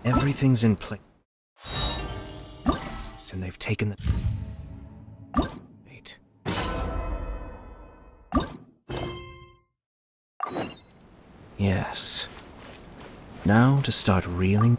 Everything's in place. And they've taken the... Wait. Yes. Now to start reeling...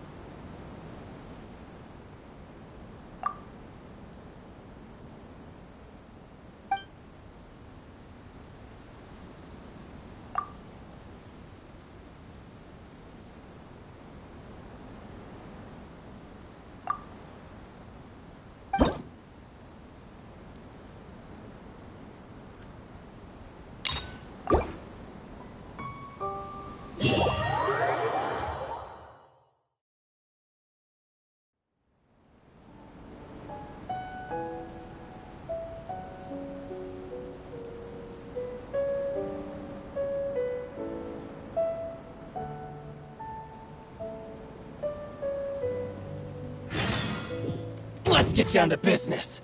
Let's get down to business.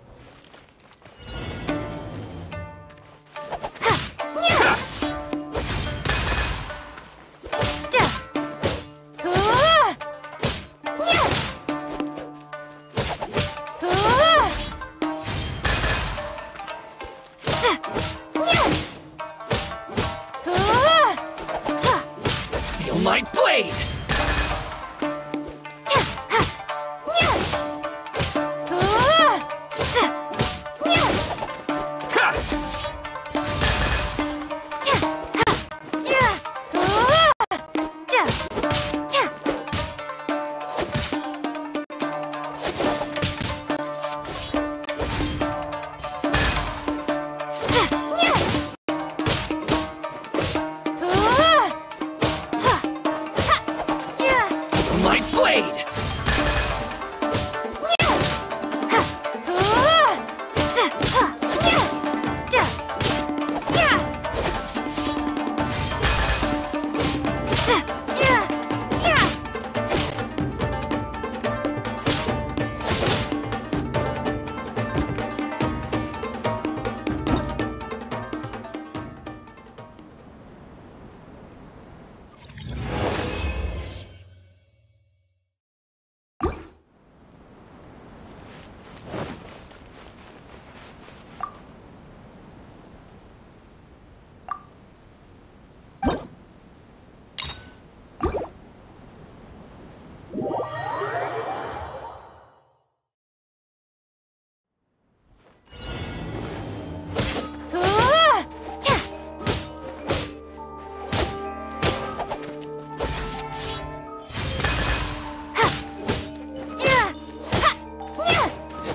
Feel my blade! My blade!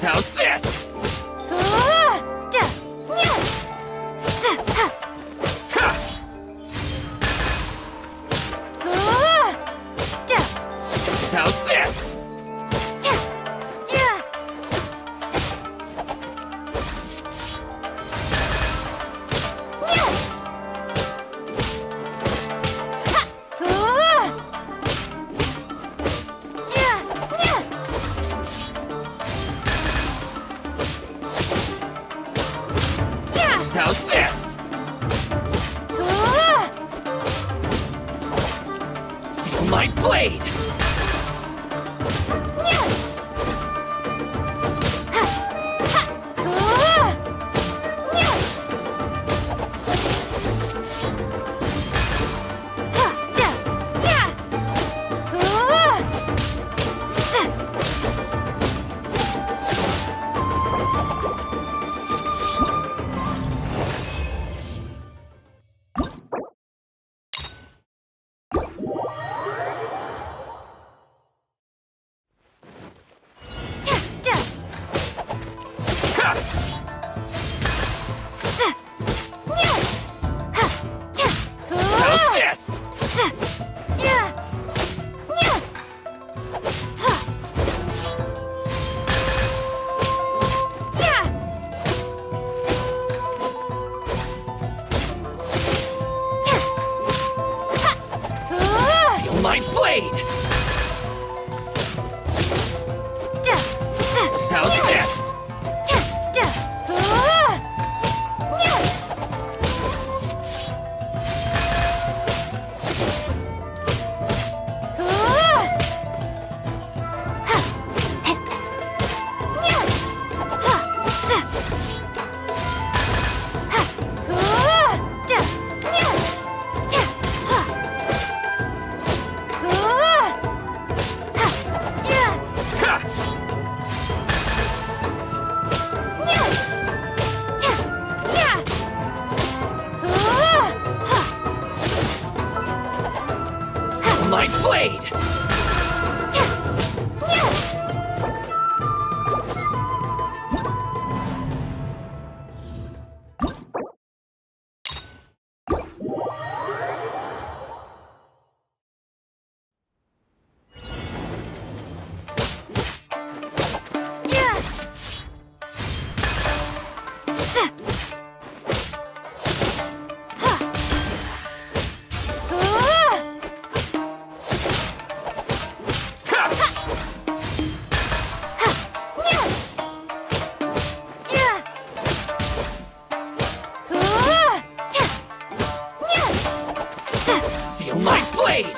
How's this? How's this? How's this? Feel my blade! How's this? Feel my blade! How's this? My blade! Feel my blade!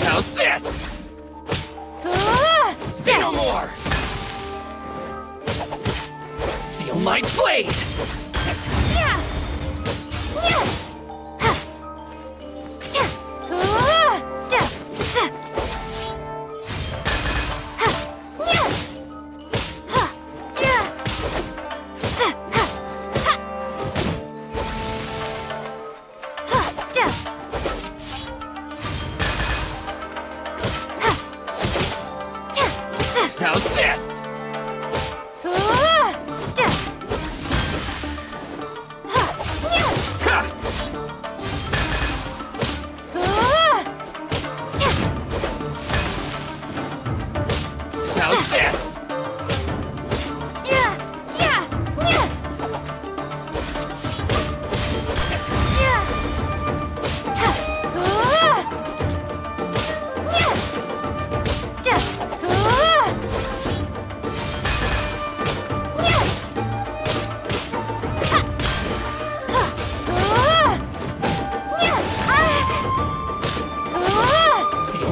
How's this? Say no more! Feel my blade! How's this? How's this?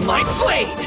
My blade!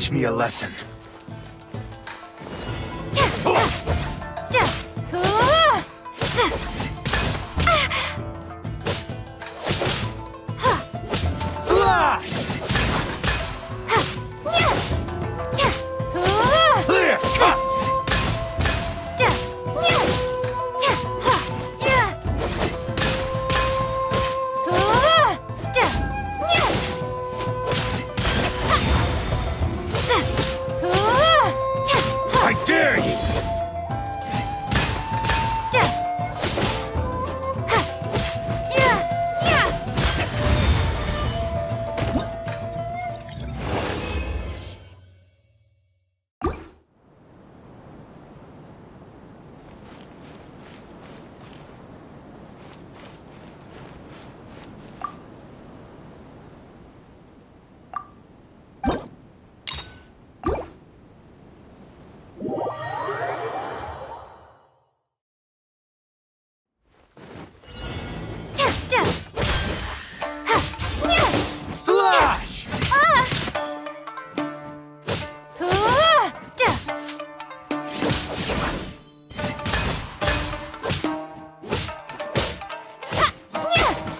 teach me a lesson. Slash! Clear cut! I dare you! Slash!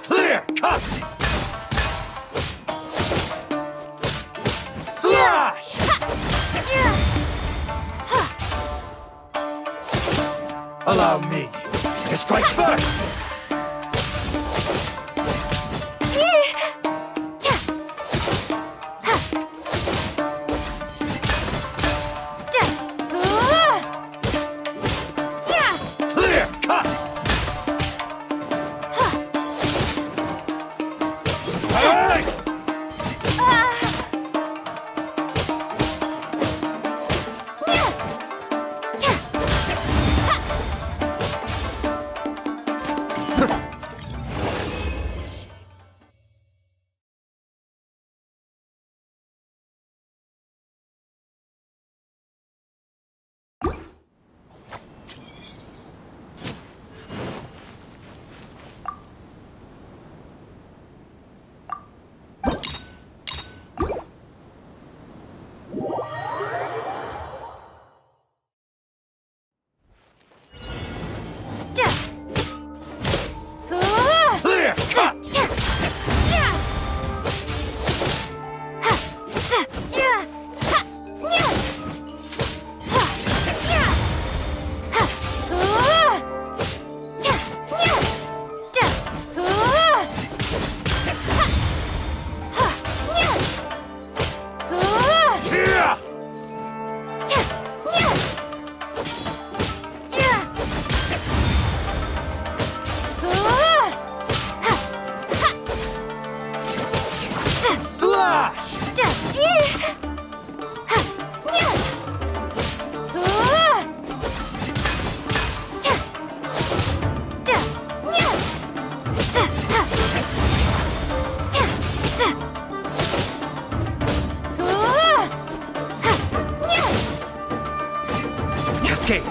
Clear cut! Slash! Allow me to strike first! Clear cut! Hey! Clear cut! Yeah! Slash! Cascade!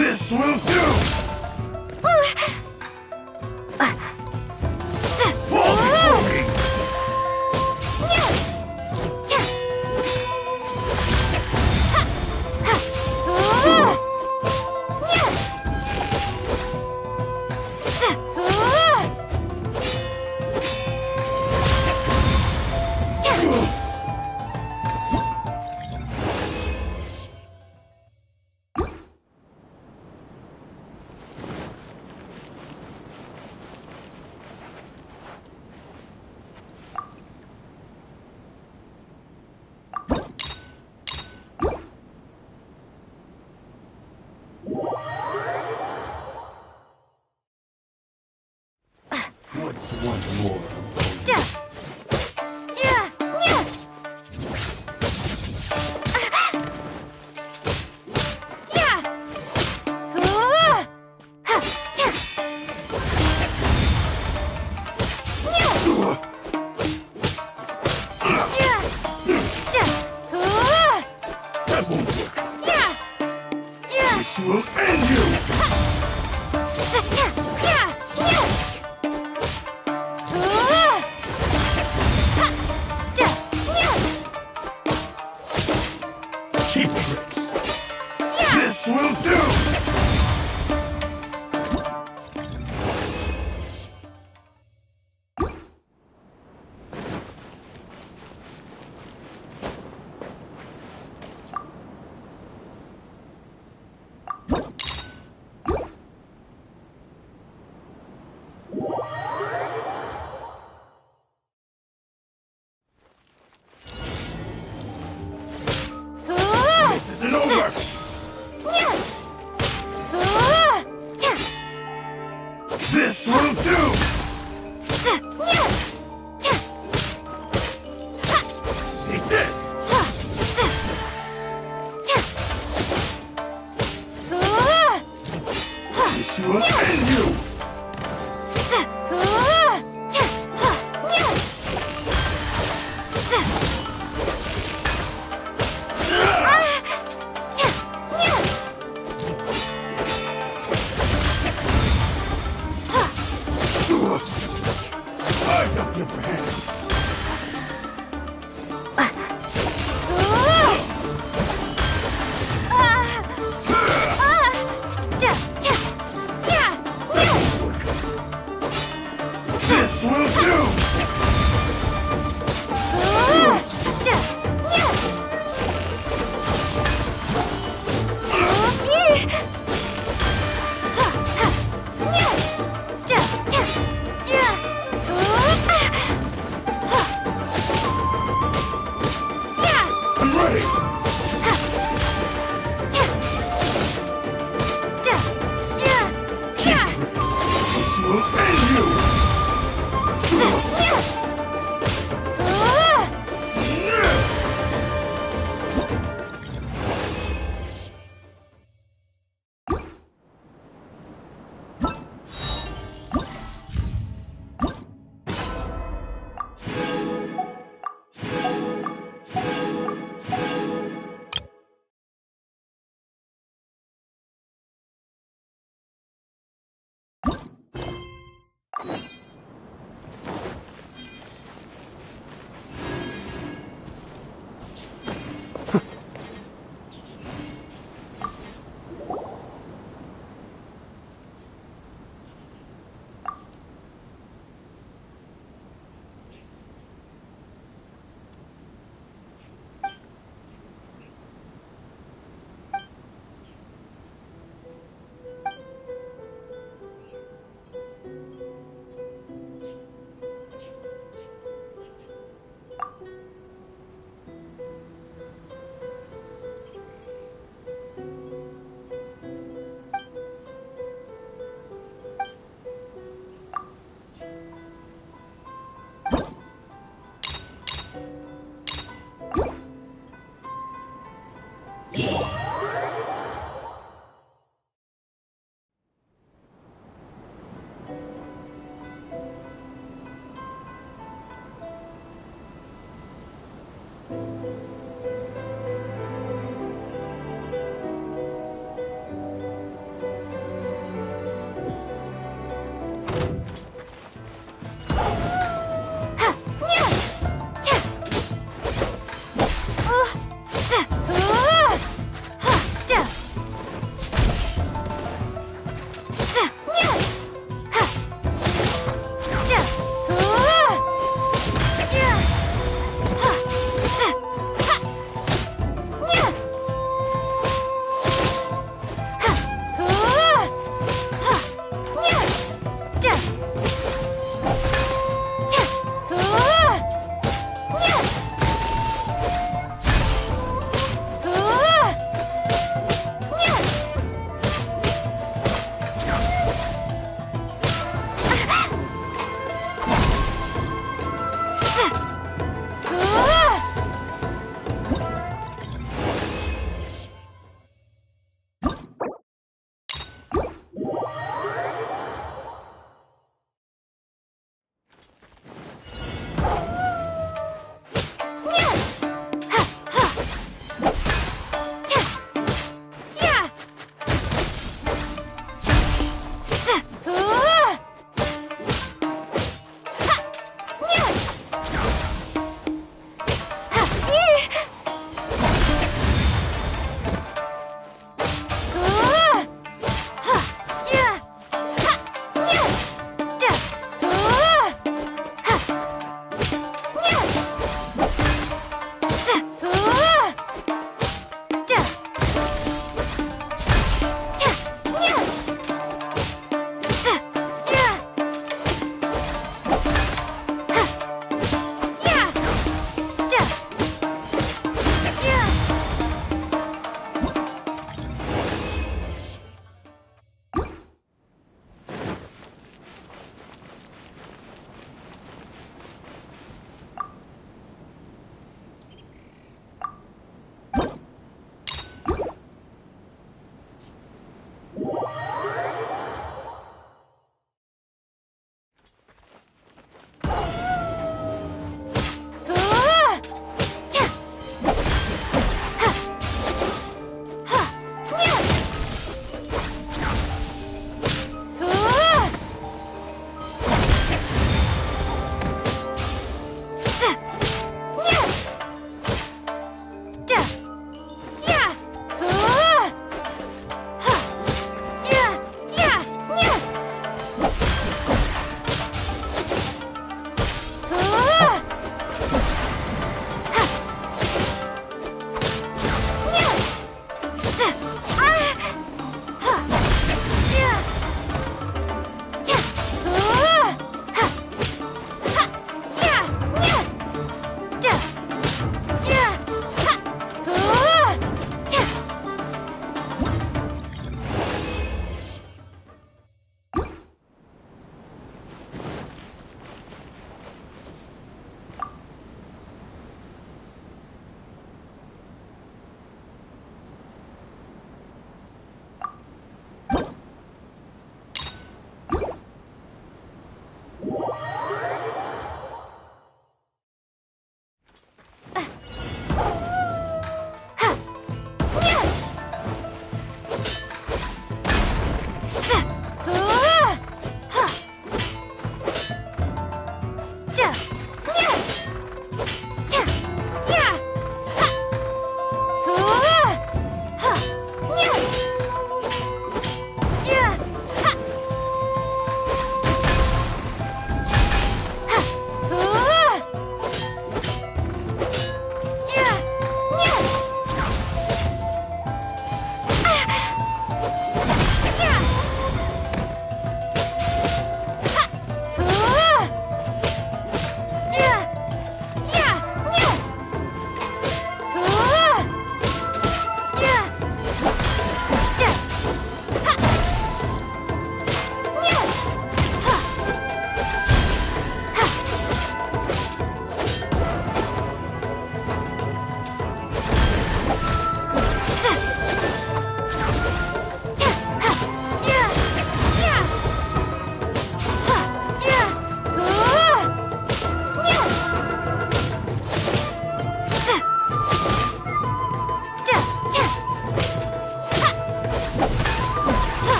This will do! Fall before me! What's one more? That won't work. This will end you! Cheap tricks. This will do! This isn't over! This will do! Take this! This will end you! I got your hand.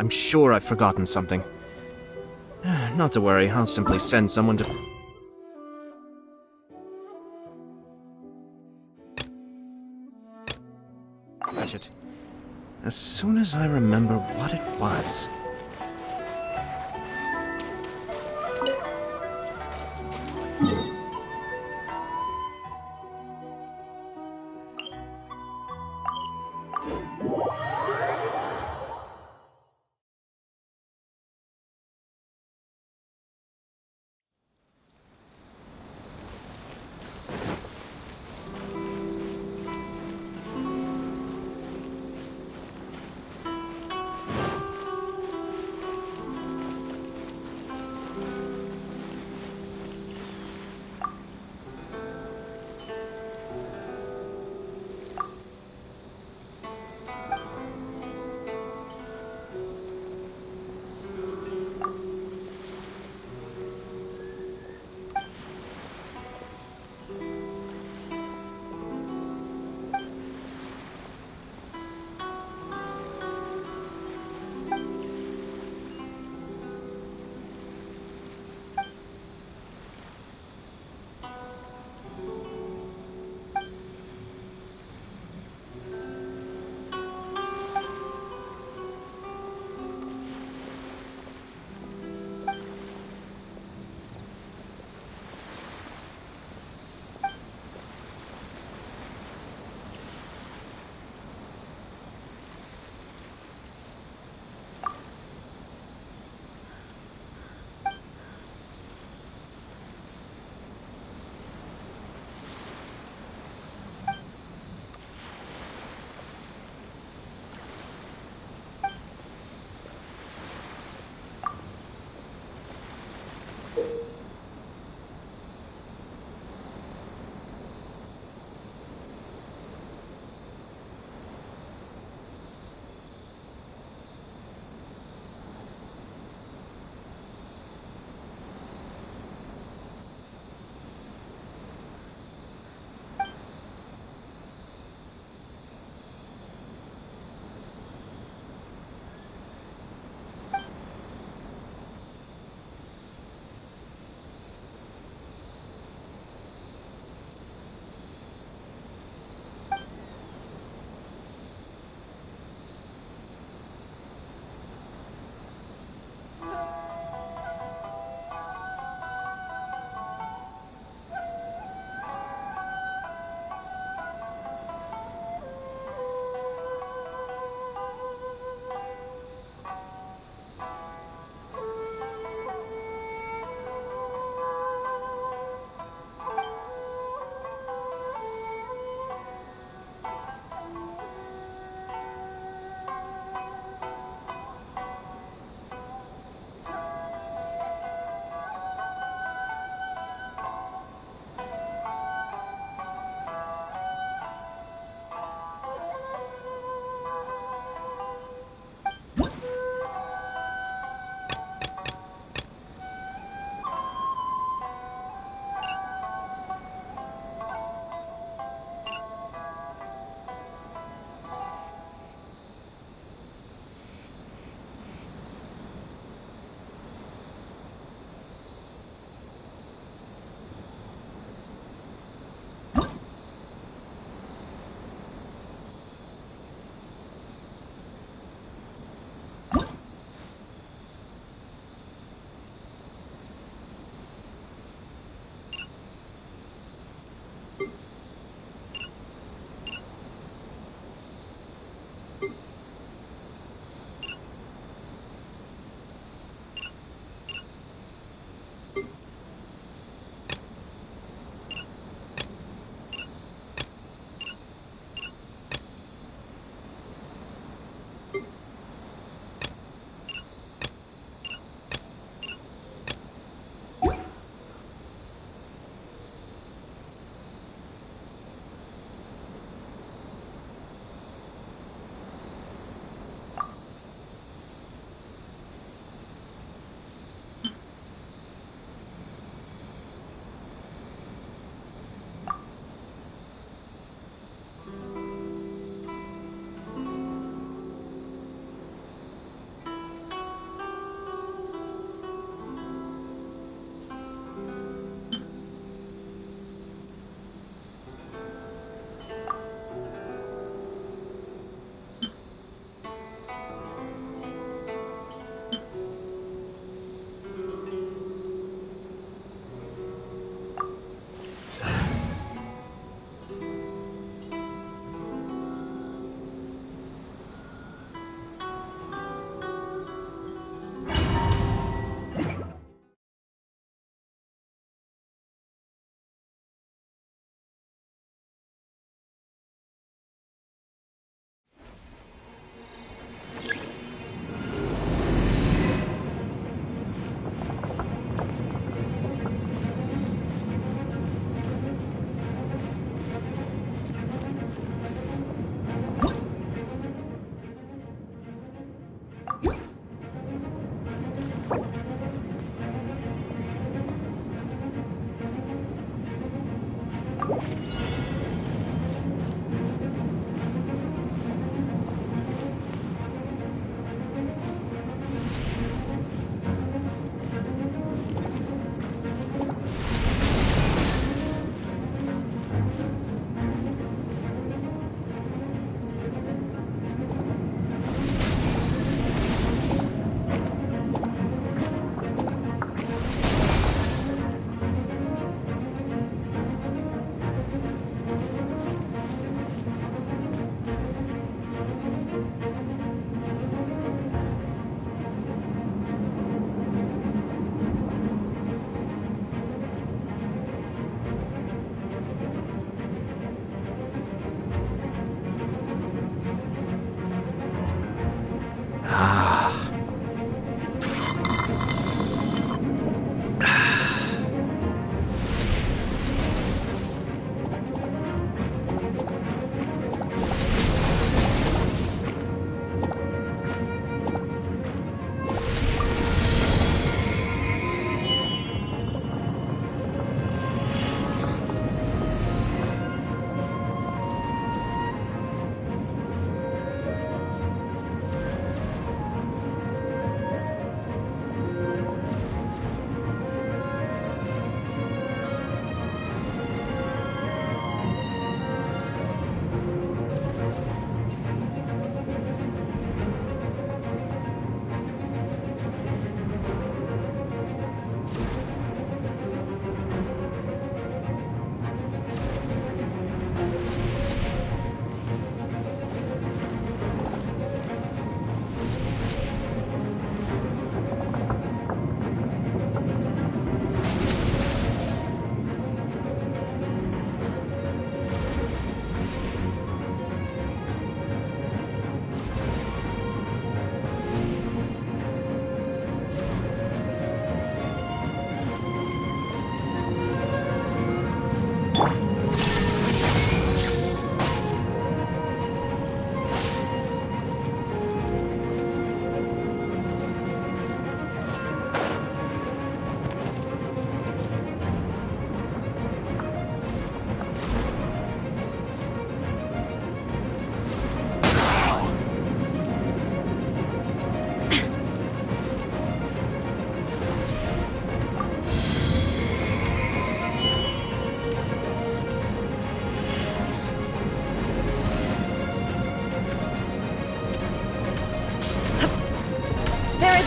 I'm sure I've forgotten something. Not to worry, I'll simply send someone to... fetch it. As soon as I remember what it was.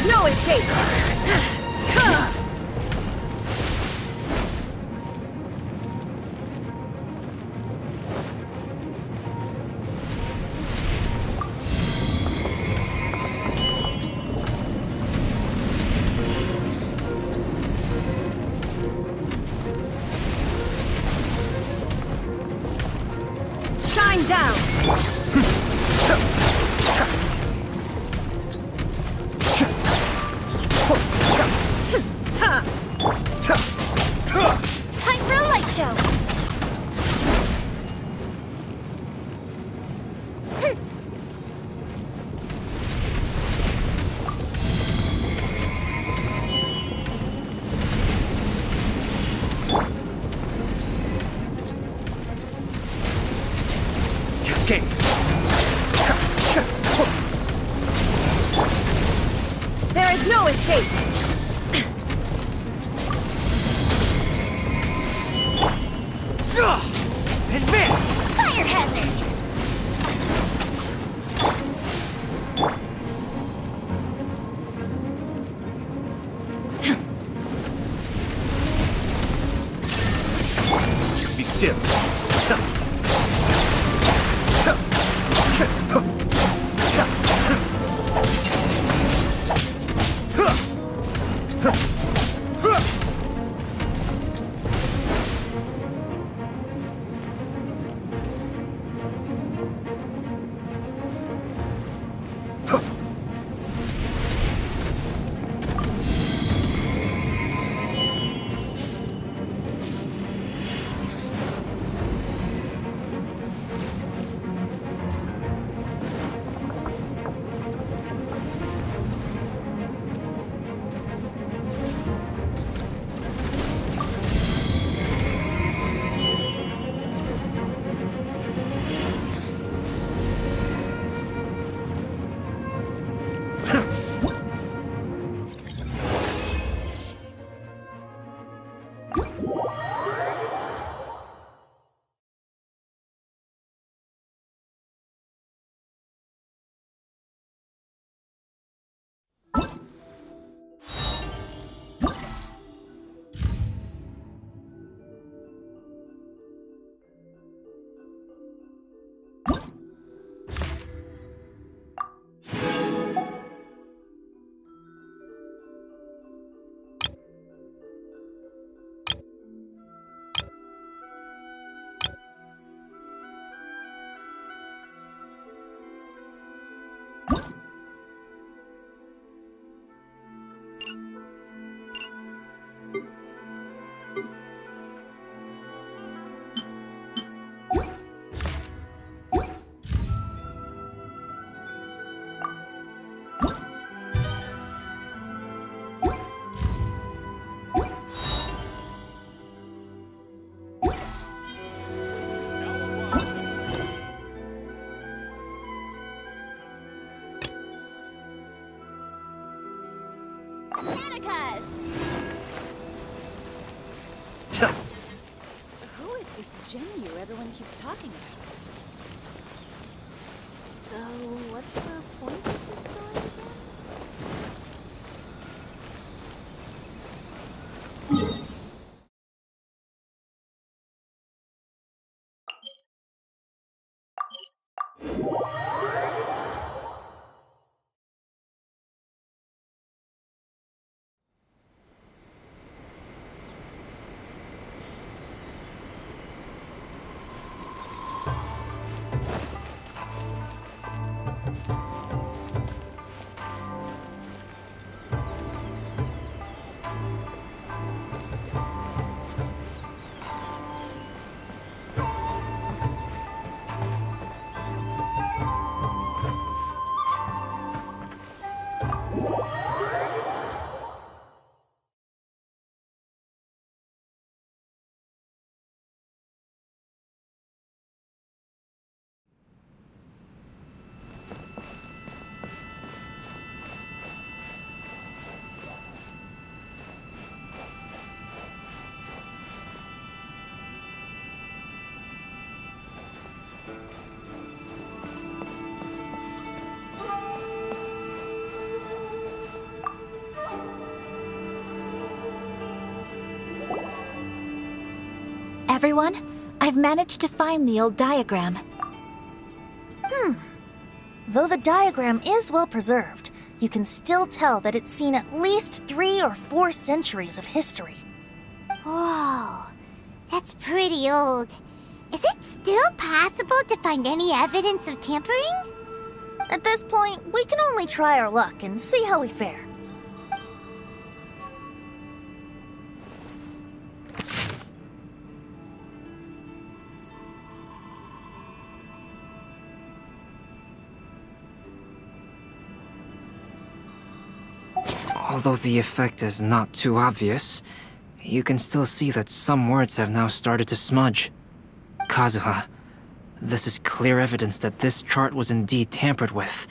No escape! Shine down! Time for a light show! Cascade! There is no escape! Advance! Fire hazard! Be still. This Genyu everyone keeps talking about. So, what's the point of this story again? Everyone, I've managed to find the old diagram. Though the diagram is well preserved, you can still tell that it's seen at least 3 or 4 centuries of history. Whoa, that's pretty old. Is it still possible to find any evidence of tampering? At this point, we can only try our luck and see how we fare. Although the effect is not too obvious, you can still see that some words have now started to smudge. Kazuha, this is clear evidence that this chart was indeed tampered with.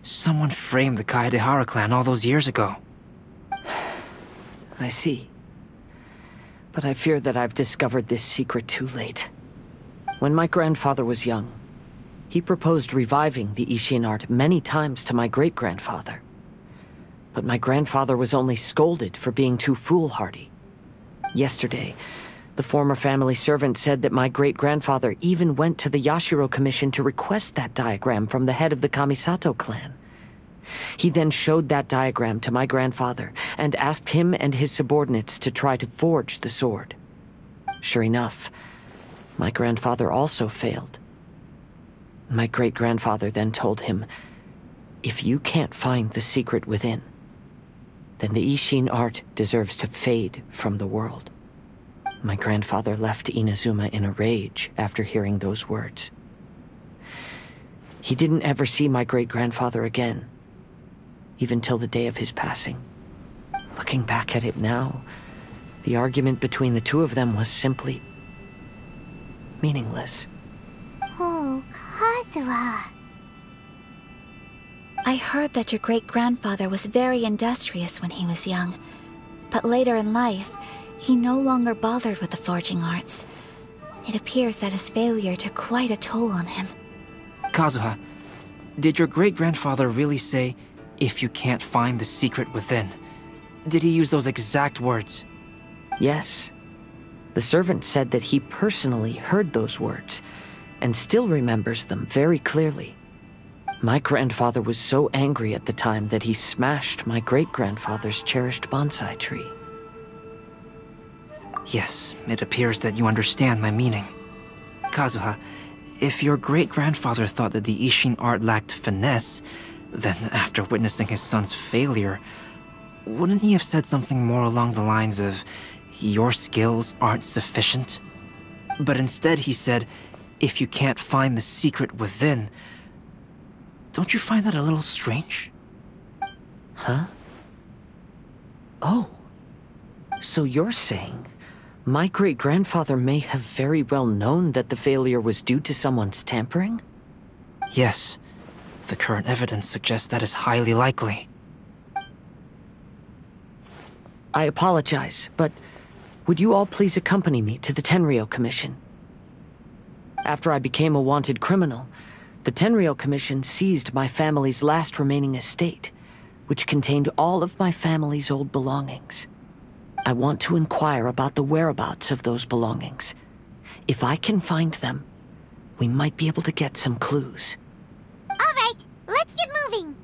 Someone framed the Kaedehara clan all those years ago. I see. But I fear that I've discovered this secret too late. When my grandfather was young, he proposed reviving the Ishin art many times to my great-grandfather. But my grandfather was only scolded for being too foolhardy. Yesterday, the former family servant said that my great-grandfather even went to the Yashiro Commission to request that diagram from the head of the Kamisato clan. He then showed that diagram to my grandfather and asked him and his subordinates to try to forge the sword. Sure enough, my grandfather also failed. My great-grandfather then told him, "If you can't find the secret within, then the Ishin art deserves to fade from the world." My grandfather left Inazuma in a rage after hearing those words. He didn't ever see my great-grandfather again, even till the day of his passing. Looking back at it now, the argument between the two of them was simply meaningless. Oh, Kazuha. I heard that your great-grandfather was very industrious when he was young, but later in life, he no longer bothered with the forging arts. It appears that his failure took quite a toll on him. Kazuha, did your great-grandfather really say, "If you can't find the secret within"? Did he use those exact words? Yes. The servant said that he personally heard those words, and still remembers them very clearly. My grandfather was so angry at the time that he smashed my great-grandfather's cherished bonsai tree. Yes, it appears that you understand my meaning. Kazuha, if your great-grandfather thought that the Ishin art lacked finesse, then after witnessing his son's failure, wouldn't he have said something more along the lines of, "Your skills aren't sufficient"? But instead he said, "If you can't find the secret within." Don't you find that a little strange? Huh? Oh. So you're saying my great-grandfather may have very well known that the failure was due to someone's tampering? Yes. The current evidence suggests that is highly likely. I apologize, but Would you all please accompany me to the Tenryou Commission? After I became a wanted criminal, the Tenryou Commission seized my family's last remaining estate, which contained all of my family's old belongings. I want to inquire about the whereabouts of those belongings. If I can find them, we might be able to get some clues. All right, let's get moving.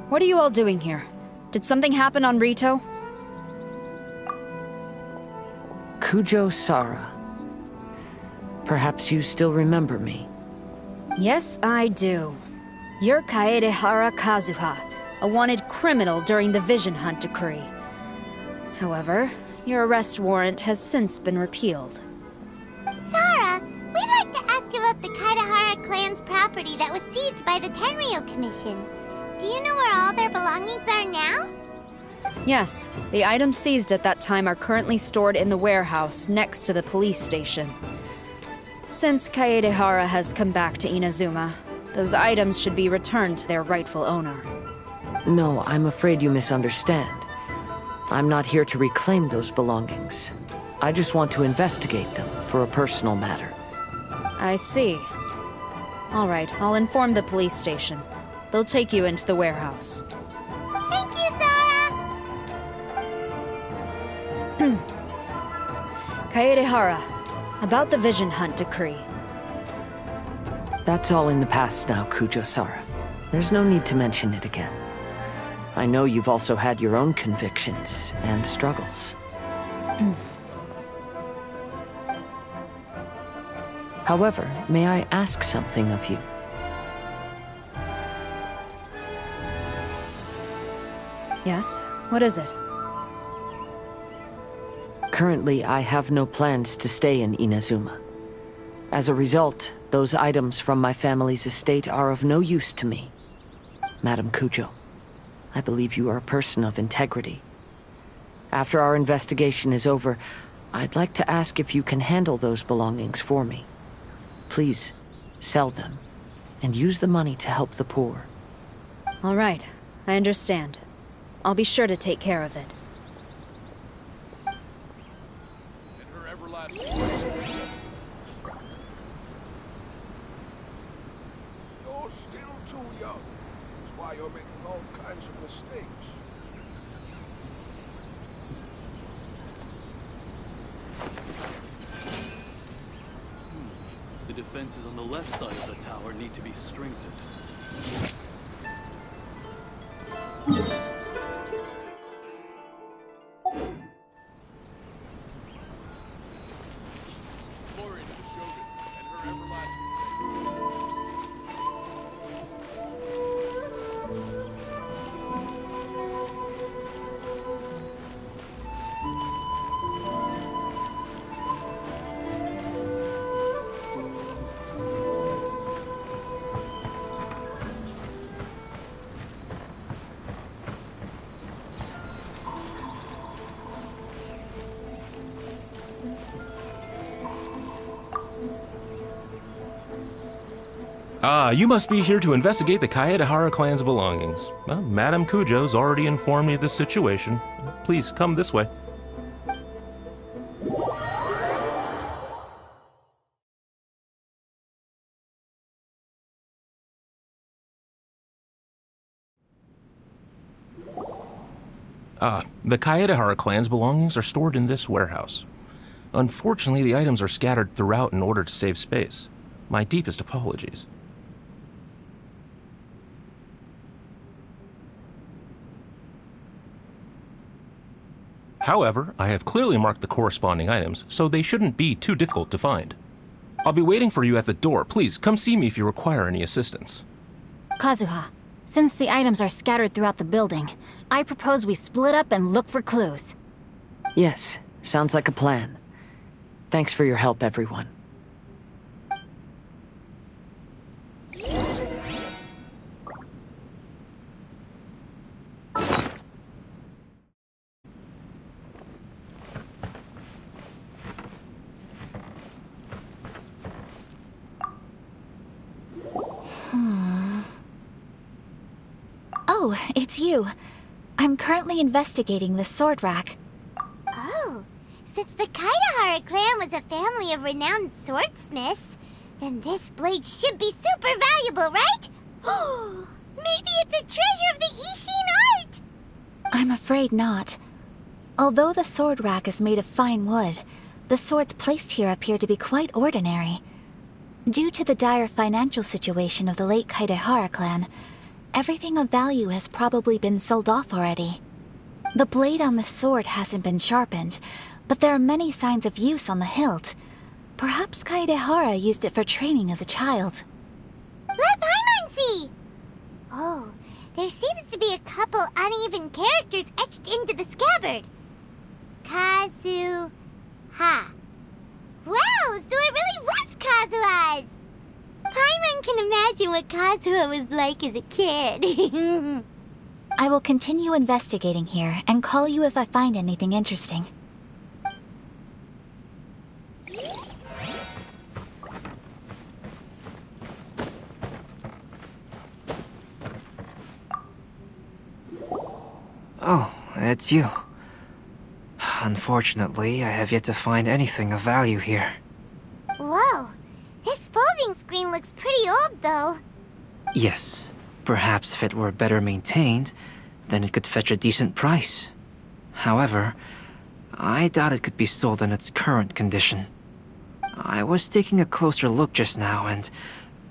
What are you all doing here? Did something happen on Rito? Kujo Sara. Perhaps you still remember me. Yes, I do. You're Kaedehara Kazuha, a wanted criminal during the Vision Hunt decree. However, your arrest warrant has since been repealed. Sara, we'd like to ask about the Kaedehara clan's property that was seized by the Tenryou Commission. Do you know where all their belongings are now? Yes, the items seized at that time are currently stored in the warehouse next to the police station. Since Kaedehara has come back to Inazuma, those items should be returned to their rightful owner. No, I'm afraid you misunderstand. I'm not here to reclaim those belongings. I just want to investigate them for a personal matter. I see. All right, I'll inform the police station. They'll take you into the warehouse. Thank you, Sara! Kaedehara, about the Vision Hunt decree. That's all in the past now, Kujo Sara. There's no need to mention it again. I know you've also had your own convictions and struggles. However, may I ask something of you? Yes? What is it? Currently, I have no plans to stay in Inazuma. As a result, those items from my family's estate are of no use to me. Madam Kujo, I believe you are a person of integrity. After our investigation is over, I'd like to ask if you can handle those belongings for me. Please, sell them, and use the money to help the poor. All right, I understand. I'll be sure to take care of it. You're still too young. That's why you're making all kinds of mistakes. The defenses on the left side of the tower need to be strengthened. Glory to the Shogun and her everlasting Ah, you must be here to investigate the Kaedehara clan's belongings. Well, Madame Kujo's already informed me of the situation. Please, come this way. The Kaedehara clan's belongings are stored in this warehouse. Unfortunately, the items are scattered throughout in order to save space. My deepest apologies. However, I have clearly marked the corresponding items, so they shouldn't be too difficult to find. I'll be waiting for you at the door. Please, come see me if you require any assistance. Kazuha, since the items are scattered throughout the building, I propose we split up and look for clues. Yes, sounds like a plan. Thanks for your help, everyone. Oh, it's you. I'm currently investigating the sword rack. Oh, since the Kaedehara clan was a family of renowned swordsmiths, then this blade should be super valuable, right? Oh, maybe it's a treasure of the Ishin art! I'm afraid not. Although the sword rack is made of fine wood, the swords placed here appear to be quite ordinary. Due to the dire financial situation of the late Kaedehara clan, everything of value has probably been sold off already. The blade on the sword hasn't been sharpened, but there are many signs of use on the hilt. Perhaps Kaedehara used it for training as a child. Let Paimon see! Oh, there seems to be a couple uneven characters etched into the scabbard. Kazuha. Wow, so it really was Kazuha's! Paimon can imagine what Kazuha was like as a kid. I will continue investigating here and call you if I find anything interesting. Oh, it's you. Unfortunately, I have yet to find anything of value here. Whoa, this folding screen looks pretty old though. Yes, perhaps if it were better maintained, then it could fetch a decent price. However, I doubt it could be sold in its current condition. I was taking a closer look just now and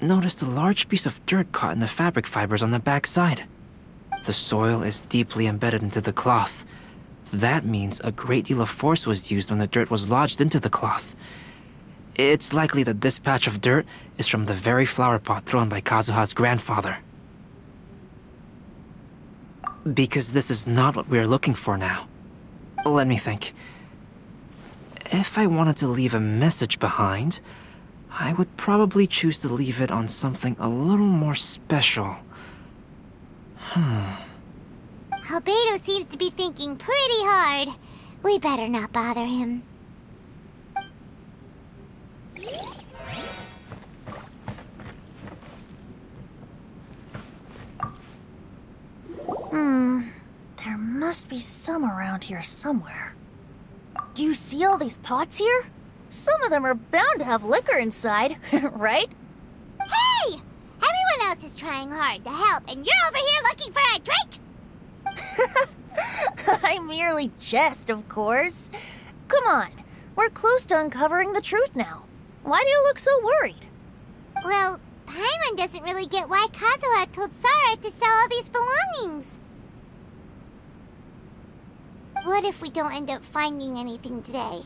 noticed a large piece of dirt caught in the fabric fibers on the back side. The soil is deeply embedded into the cloth. That means a great deal of force was used when the dirt was lodged into the cloth. It's likely that this patch of dirt is from the very flower pot thrown by Kazuha's grandfather. Because this is not what we are looking for now. Let me think. If I wanted to leave a message behind, I would probably choose to leave it on something a little more special. Albedo seems to be thinking pretty hard. We better not bother him. There must be some around here somewhere. Do you see all these pots here? Some of them are bound to have liquor inside, right? Hey! Everyone else is trying hard to help, and you're over here looking for a drink? I merely jest, of course. Come on, we're close to uncovering the truth now. Why do you look so worried? Well, Paimon doesn't really get why Kazuha told Sara to sell all these belongings. What if we don't end up finding anything today?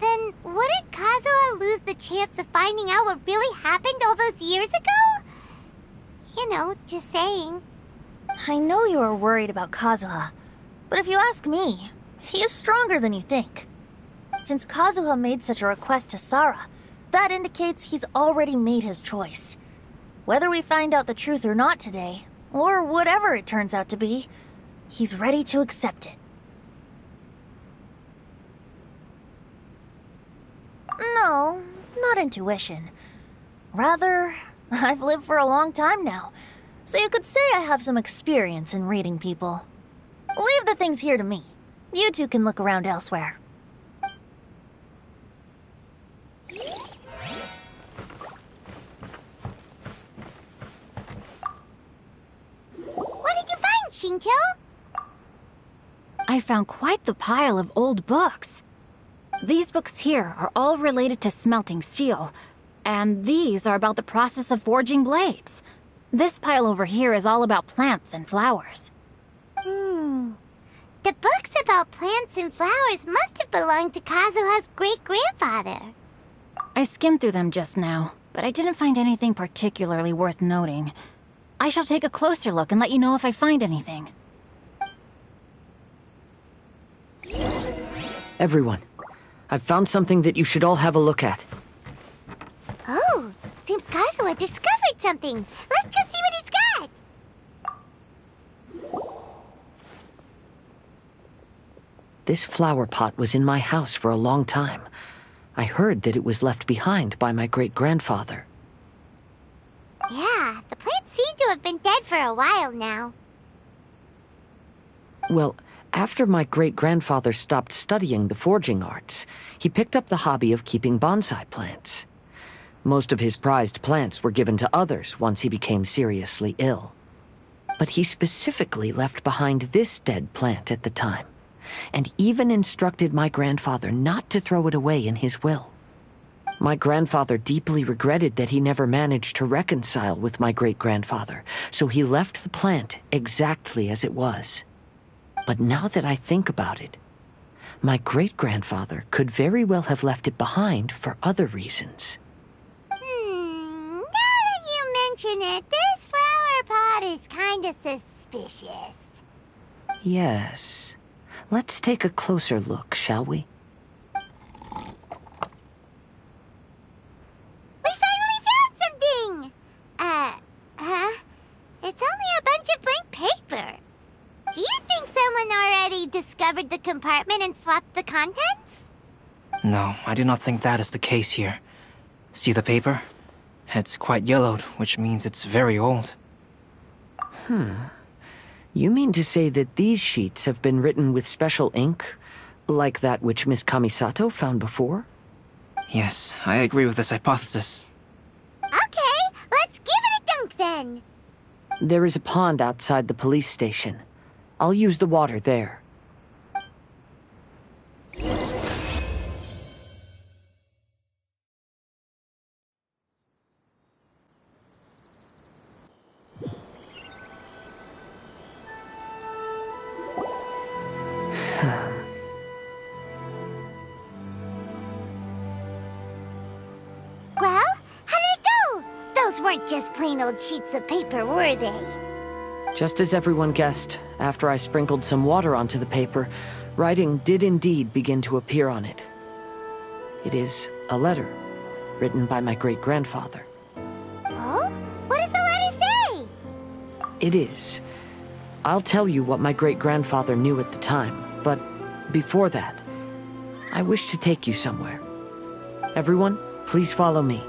Then wouldn't Kazuha lose the chance of finding out what really happened all those years ago? You know, just saying. I know you are worried about Kazuha, but if you ask me, he is stronger than you think. Since Kazuha made such a request to Sara, that indicates he's already made his choice. Whether we find out the truth or not today, or whatever it turns out to be, he's ready to accept it. No, not intuition. Rather, I've lived for a long time now, so you could say I have some experience in reading people. Leave the things here to me. You two can look around elsewhere. What did you find, Shinkyo? I found quite the pile of old books. These books here are all related to smelting steel, and these are about the process of forging blades. This pile over here is all about plants and flowers. The books about plants and flowers must have belonged to Kazuha's great-grandfather. I skimmed through them just now, but I didn't find anything particularly worth noting. I shall take a closer look and let you know if I find anything. Everyone, I've found something that you should all have a look at. Oh, seems Kazuha discovered something. Let's go see what he's got. This flower pot was in my house for a long time. I heard that it was left behind by my great-grandfather. Yeah, the plants seem to have been dead for a while now. Well, after my great-grandfather stopped studying the forging arts, he picked up the hobby of keeping bonsai plants. Most of his prized plants were given to others once he became seriously ill. But he specifically left behind this dead plant at the time, and even instructed my grandfather not to throw it away in his will. My grandfather deeply regretted that he never managed to reconcile with my great-grandfather, so he left the plant exactly as it was. But now that I think about it, my great-grandfather could very well have left it behind for other reasons. Now that you mention it, this flower pot is kinda suspicious. Yes. Let's take a closer look, shall we? We finally found something! It's only a bunch of blank paper. Do you think someone already discovered the compartment and swapped the contents? No, I do not think that is the case here. See the paper? It's quite yellowed, which means it's very old. You mean to say that these sheets have been written with special ink, like that which Miss Kamisato found before? Yes, I agree with this hypothesis. Okay, let's give it a dunk then. There is a pond outside the police station. I'll use the water there. Well, how did it go? Those weren't just plain old sheets of paper, were they? Just as everyone guessed, after I sprinkled some water onto the paper, writing did indeed begin to appear on it. It is a letter, written by my great-grandfather. Oh? What does the letter say? It is. I'll tell you what my great-grandfather knew at the time, but before that, I wish to take you somewhere. Everyone, please follow me.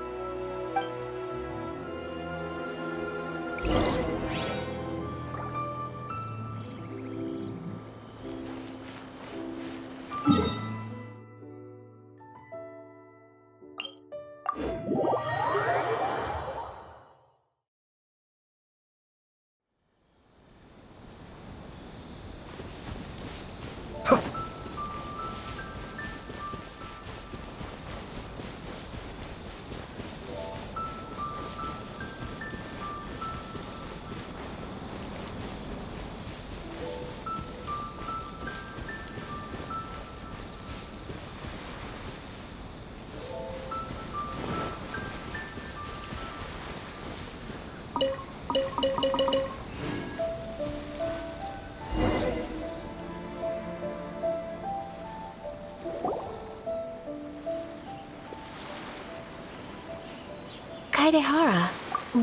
Kaedehara,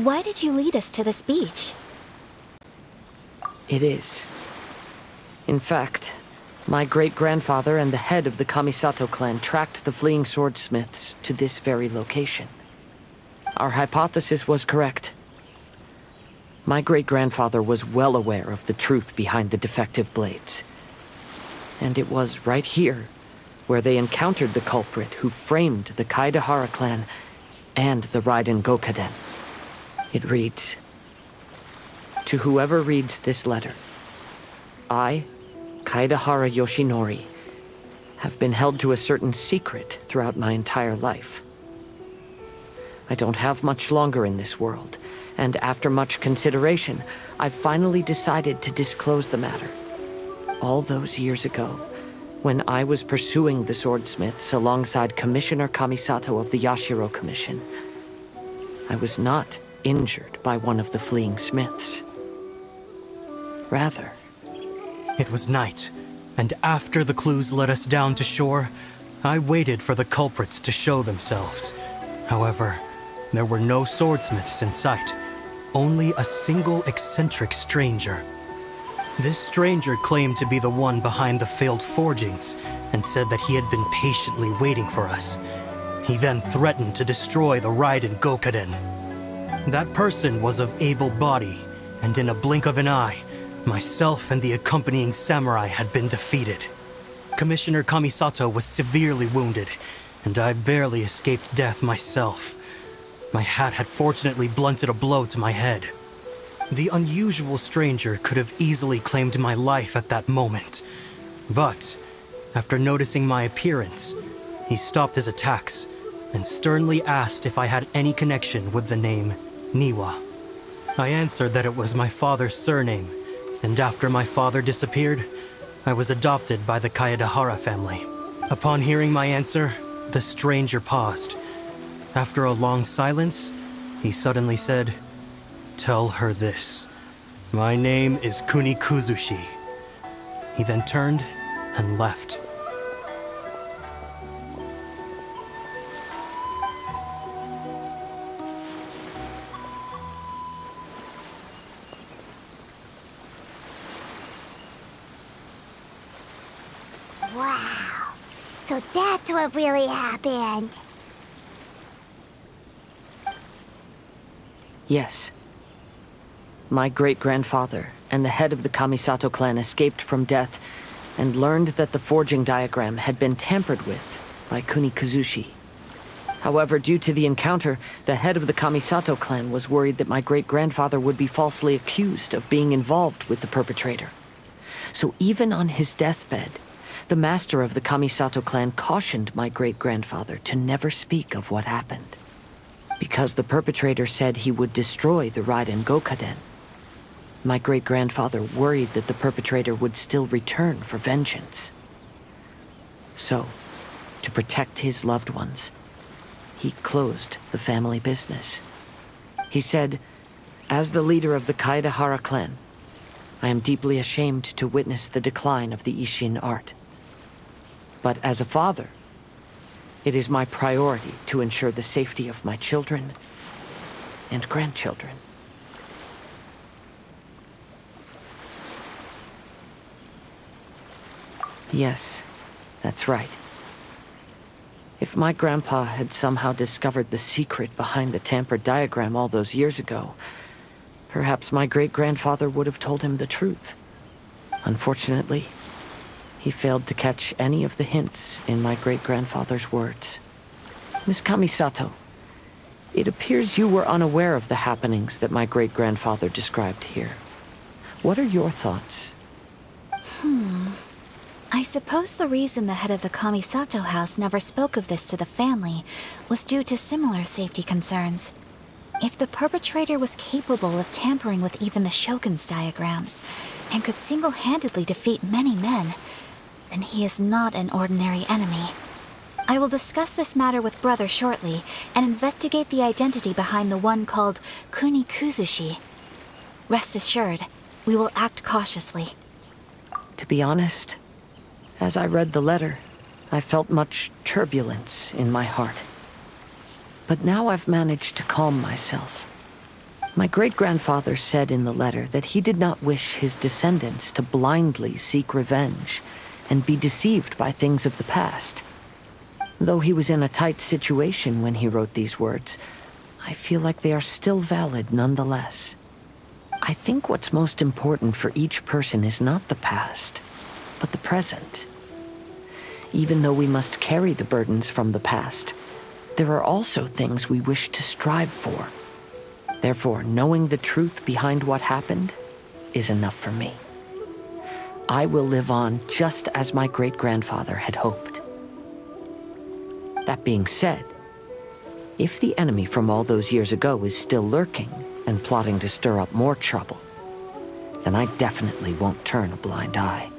why did you lead us to this beach? It is. In fact, my great-grandfather and the head of the Kamisato clan tracked the fleeing swordsmiths to this very location. Our hypothesis was correct. My great-grandfather was well aware of the truth behind the defective blades. And it was right here where they encountered the culprit who framed the Kaedehara clan and the Raiden Gokaden. It reads, "To whoever reads this letter, I, Kaedehara Yoshinori, have been held to a certain secret throughout my entire life. I don't have much longer in this world, and after much consideration, I finally decided to disclose the matter. All those years ago, when I was pursuing the swordsmiths alongside Commissioner Kamisato of the Yashiro Commission, I was not injured by one of the fleeing smiths. Rather, it was night, and after the clues led us down to shore, I waited for the culprits to show themselves. However, there were no swordsmiths in sight, only a single eccentric stranger. This stranger claimed to be the one behind the failed forgings, and said that he had been patiently waiting for us. He then threatened to destroy the Raiden Gokaden. That person was of able body, and in a blink of an eye, myself and the accompanying samurai had been defeated. Commissioner Kamisato was severely wounded, and I barely escaped death myself. My hat had fortunately blunted a blow to my head. The unusual stranger could have easily claimed my life at that moment. But, after noticing my appearance, he stopped his attacks and sternly asked if I had any connection with the name Niwa. I answered that it was my father's surname, and after my father disappeared, I was adopted by the Kaedehara family. Upon hearing my answer, the stranger paused. After a long silence, he suddenly said, "Tell her this. My name is Kuni Kuzushi." He then turned and left. Wow. So that's what really happened. Yes. My great-grandfather and the head of the Kamisato clan escaped from death and learned that the forging diagram had been tampered with by Kuni Kuzushi. However, due to the encounter, the head of the Kamisato clan was worried that my great-grandfather would be falsely accused of being involved with the perpetrator. So even on his deathbed, the master of the Kamisato clan cautioned my great-grandfather to never speak of what happened. Because the perpetrator said he would destroy the Raiden Gokaden, my great-grandfather worried that the perpetrator would still return for vengeance. So, to protect his loved ones, he closed the family business. He said, "As the leader of the Kaedehara clan, I am deeply ashamed to witness the decline of the Ishin art. But as a father, it is my priority to ensure the safety of my children and grandchildren." Yes, that's right. If my grandpa had somehow discovered the secret behind the tampered diagram all those years ago, perhaps my great-grandfather would have told him the truth. Unfortunately, he failed to catch any of the hints in my great-grandfather's words. Miss Kamisato, it appears you were unaware of the happenings that my great-grandfather described here. What are your thoughts? I suppose the reason the head of the Kamisato house never spoke of this to the family was due to similar safety concerns. If the perpetrator was capable of tampering with even the Shogun's diagrams, and could single-handedly defeat many men, then he is not an ordinary enemy. I will discuss this matter with Brother shortly, and investigate the identity behind the one called Kuni Kuzushi. Rest assured, we will act cautiously. To be honest, as I read the letter, I felt much turbulence in my heart. But now I've managed to calm myself. My great-grandfather said in the letter that he did not wish his descendants to blindly seek revenge and be deceived by things of the past. Though he was in a tight situation when he wrote these words, I I feel like they are still valid nonetheless. I think what's most important for each person is not the past, but the present. Even though we must carry the burdens from the past, there are also things we wish to strive for. Therefore, knowing the truth behind what happened is enough for me. I will live on just as my great-grandfather had hoped. That being said, if the enemy from all those years ago is still lurking and plotting to stir up more trouble, then I definitely won't turn a blind eye.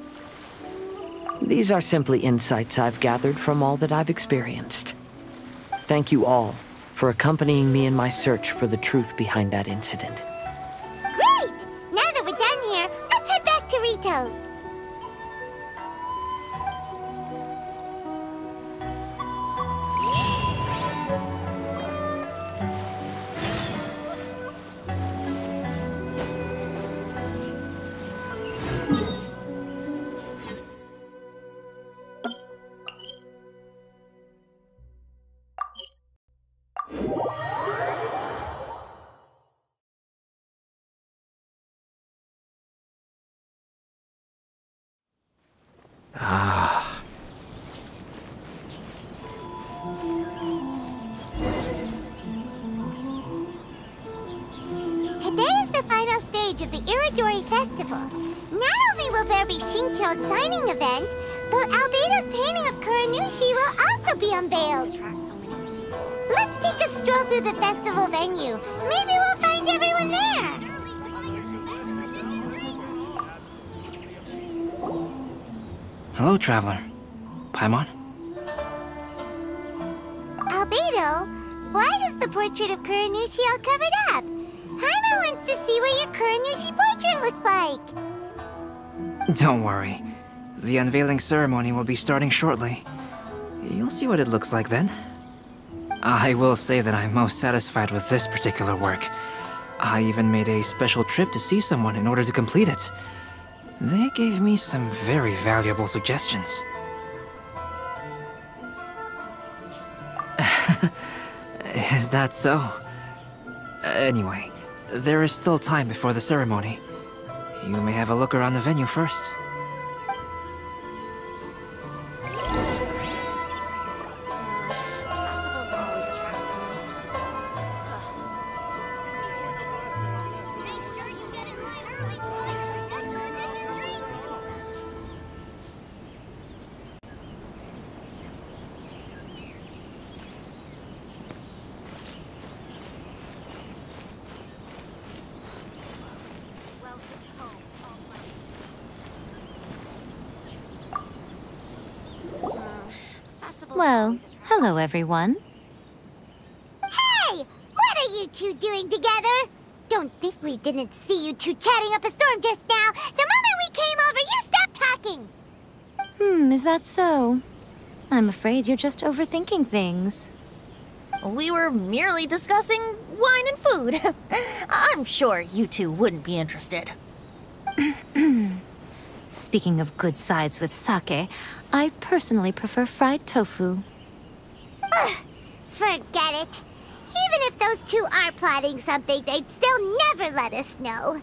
These are simply insights I've gathered from all that I've experienced. Thank you all for accompanying me in my search for the truth behind that incident. Great! Now that we're done here, let's head back to Rito. Ah. Today is the final stage of the Iridori Festival. Not only will there be Shincho's signing event, but Albedo's painting of Kuranushi will also be unveiled. Let's take a stroll through the festival venue. Maybe we'll find everyone there. Hello, traveler. Paimon? Albedo, why is the portrait of Kuranushi all covered up? Paimon wants to see what your Kuranushi portrait looks like. Don't worry. The unveiling ceremony will be starting shortly. You'll see what it looks like then. I will say that I'm most satisfied with this particular work. I even made a special trip to see someone in order to complete it. They gave me some very valuable suggestions. Is that so? Anyway, there is still time before the ceremony. You may have a look around the venue first. Well, hello everyone. Hey! What are you two doing together? Don't think we didn't see you two chatting up a storm just now. The moment we came over, you stopped talking. Is that so? I'm afraid you're just overthinking things. We were merely discussing wine and food. I'm sure you two wouldn't be interested. Speaking of good sides with sake, I personally prefer fried tofu. Forget it. Even if those two are plotting something, they'd still never let us know.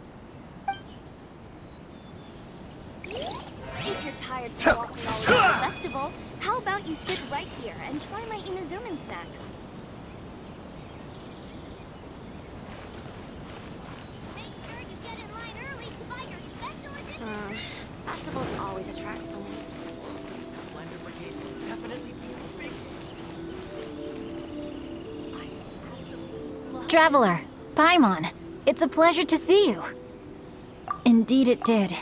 If you're tired from walking all over the festival, how about you sit right here and try my Inazuman snacks? Make sure you get in line early to buy your special edition. Festivals always attract so many people. Wonder Brigade will definitely be a big hit. Traveler, Paimon, it's a pleasure to see you. Indeed it did.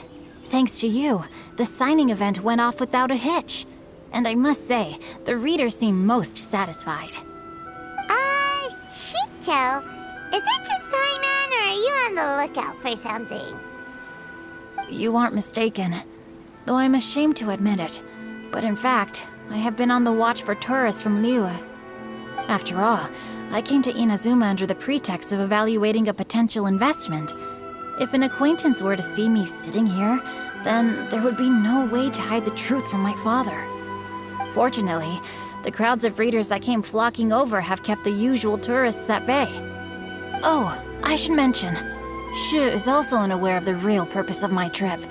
Thanks to you, the signing event went off without a hitch. And I must say, the readers seem most satisfied. Shincho, is it just Paimon, or are you on the lookout for something? You aren't mistaken, though I'm ashamed to admit it. But in fact, I have been on the watch for tourists from Liyue. After all, I came to Inazuma under the pretext of evaluating a potential investment. If an acquaintance were to see me sitting here, then there would be no way to hide the truth from my father. Fortunately, the crowds of readers that came flocking over have kept the usual tourists at bay. Oh, I should mention, Shu is also unaware of the real purpose of my trip.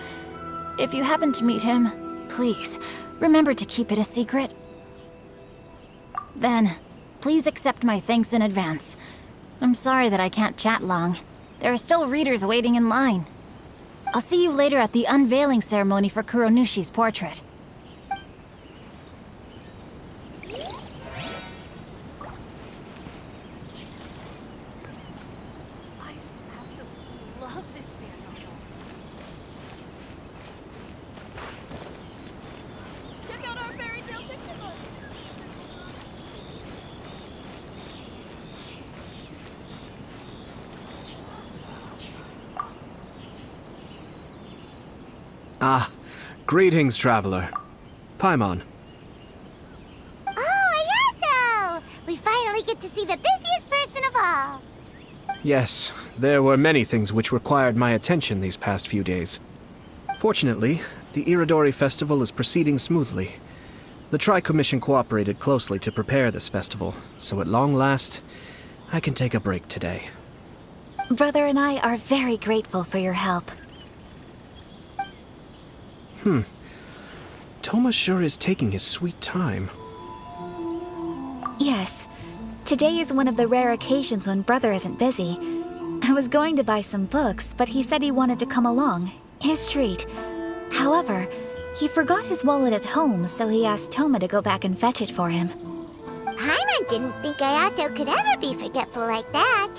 If you happen to meet him, please, remember to keep it a secret. Then, please accept my thanks in advance. I'm sorry that I can't chat long. There are still readers waiting in line. I'll see you later at the unveiling ceremony for Kuronushi's portrait. Ah, greetings, traveler. Paimon. Oh, Ayato! We finally get to see the busiest person of all. Yes, there were many things which required my attention these past few days. Fortunately, the Iridori festival is proceeding smoothly. The Tri-Commission cooperated closely to prepare this festival, so at long last, I can take a break today. Brother and I are very grateful for your help. Toma sure is taking his sweet time. Yes. Today is one of the rare occasions when Brother isn't busy. I was going to buy some books, but he said he wanted to come along. His treat. However, he forgot his wallet at home, so he asked Toma to go back and fetch it for him. Paimon didn't think Ayato could ever be forgetful like that.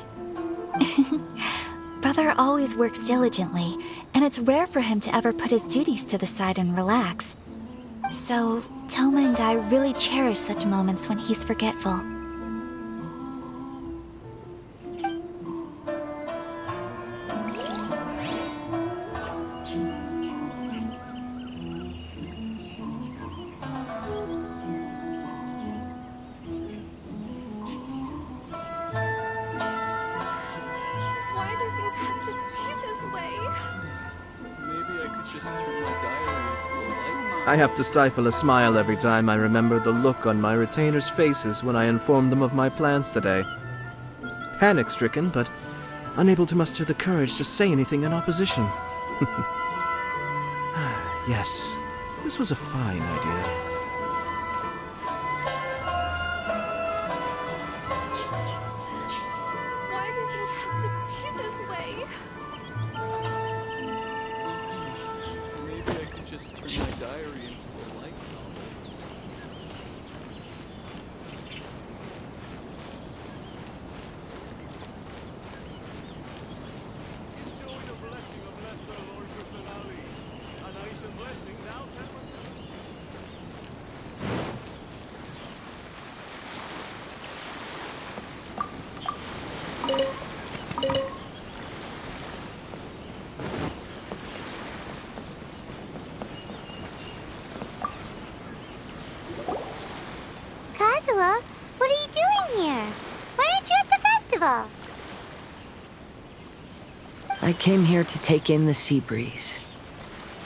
Brother always works diligently, and it's rare for him to ever put his duties to the side and relax. So, Toma and I really cherish such moments when he's forgetful. I have to stifle a smile every time I remember the look on my retainers' faces when I informed them of my plans today. Panic-stricken, but unable to muster the courage to say anything in opposition. Yes, this was a fine idea. Why do things have to be this way? Maybe I could just turn my diary into a light novel. Enjoy the blessing of Lesser Lord Kusanali. A nice blessing thou Kazuha, what are you doing here? Why aren't you at the festival? I came here to take in the sea breeze.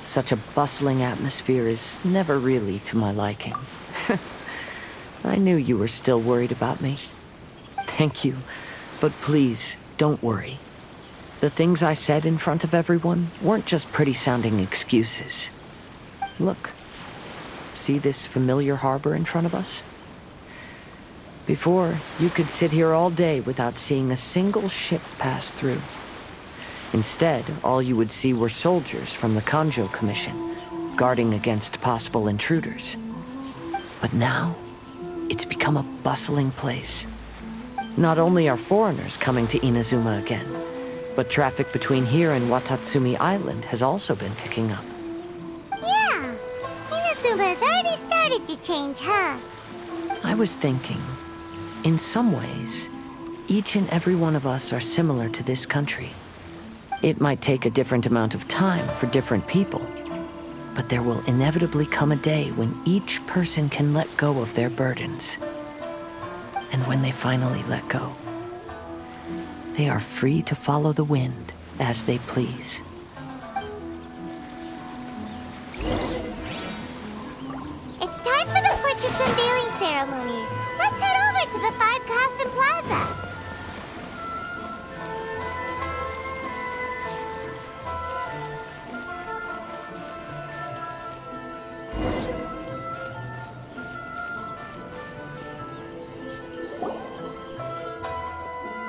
Such a bustling atmosphere is never really to my liking. I knew you were still worried about me. Thank you, but please, don't worry. The things I said in front of everyone weren't just pretty-sounding excuses. Look. See this familiar harbor in front of us? Before, you could sit here all day without seeing a single ship pass through. Instead, all you would see were soldiers from the Kanjo Commission, guarding against possible intruders. But now, it's become a bustling place. Not only are foreigners coming to Inazuma again, but traffic between here and Watatsumi Island has also been picking up. Yeah, Inazuma has already started to change, huh? I was thinking, in some ways, each and every one of us are similar to this country. It might take a different amount of time for different people, but there will inevitably come a day when each person can let go of their burdens. And when they finally let go, they are free to follow the wind as they please. It's time for the portrait's unveiling ceremony. Let's head over to the Five Castle Plaza.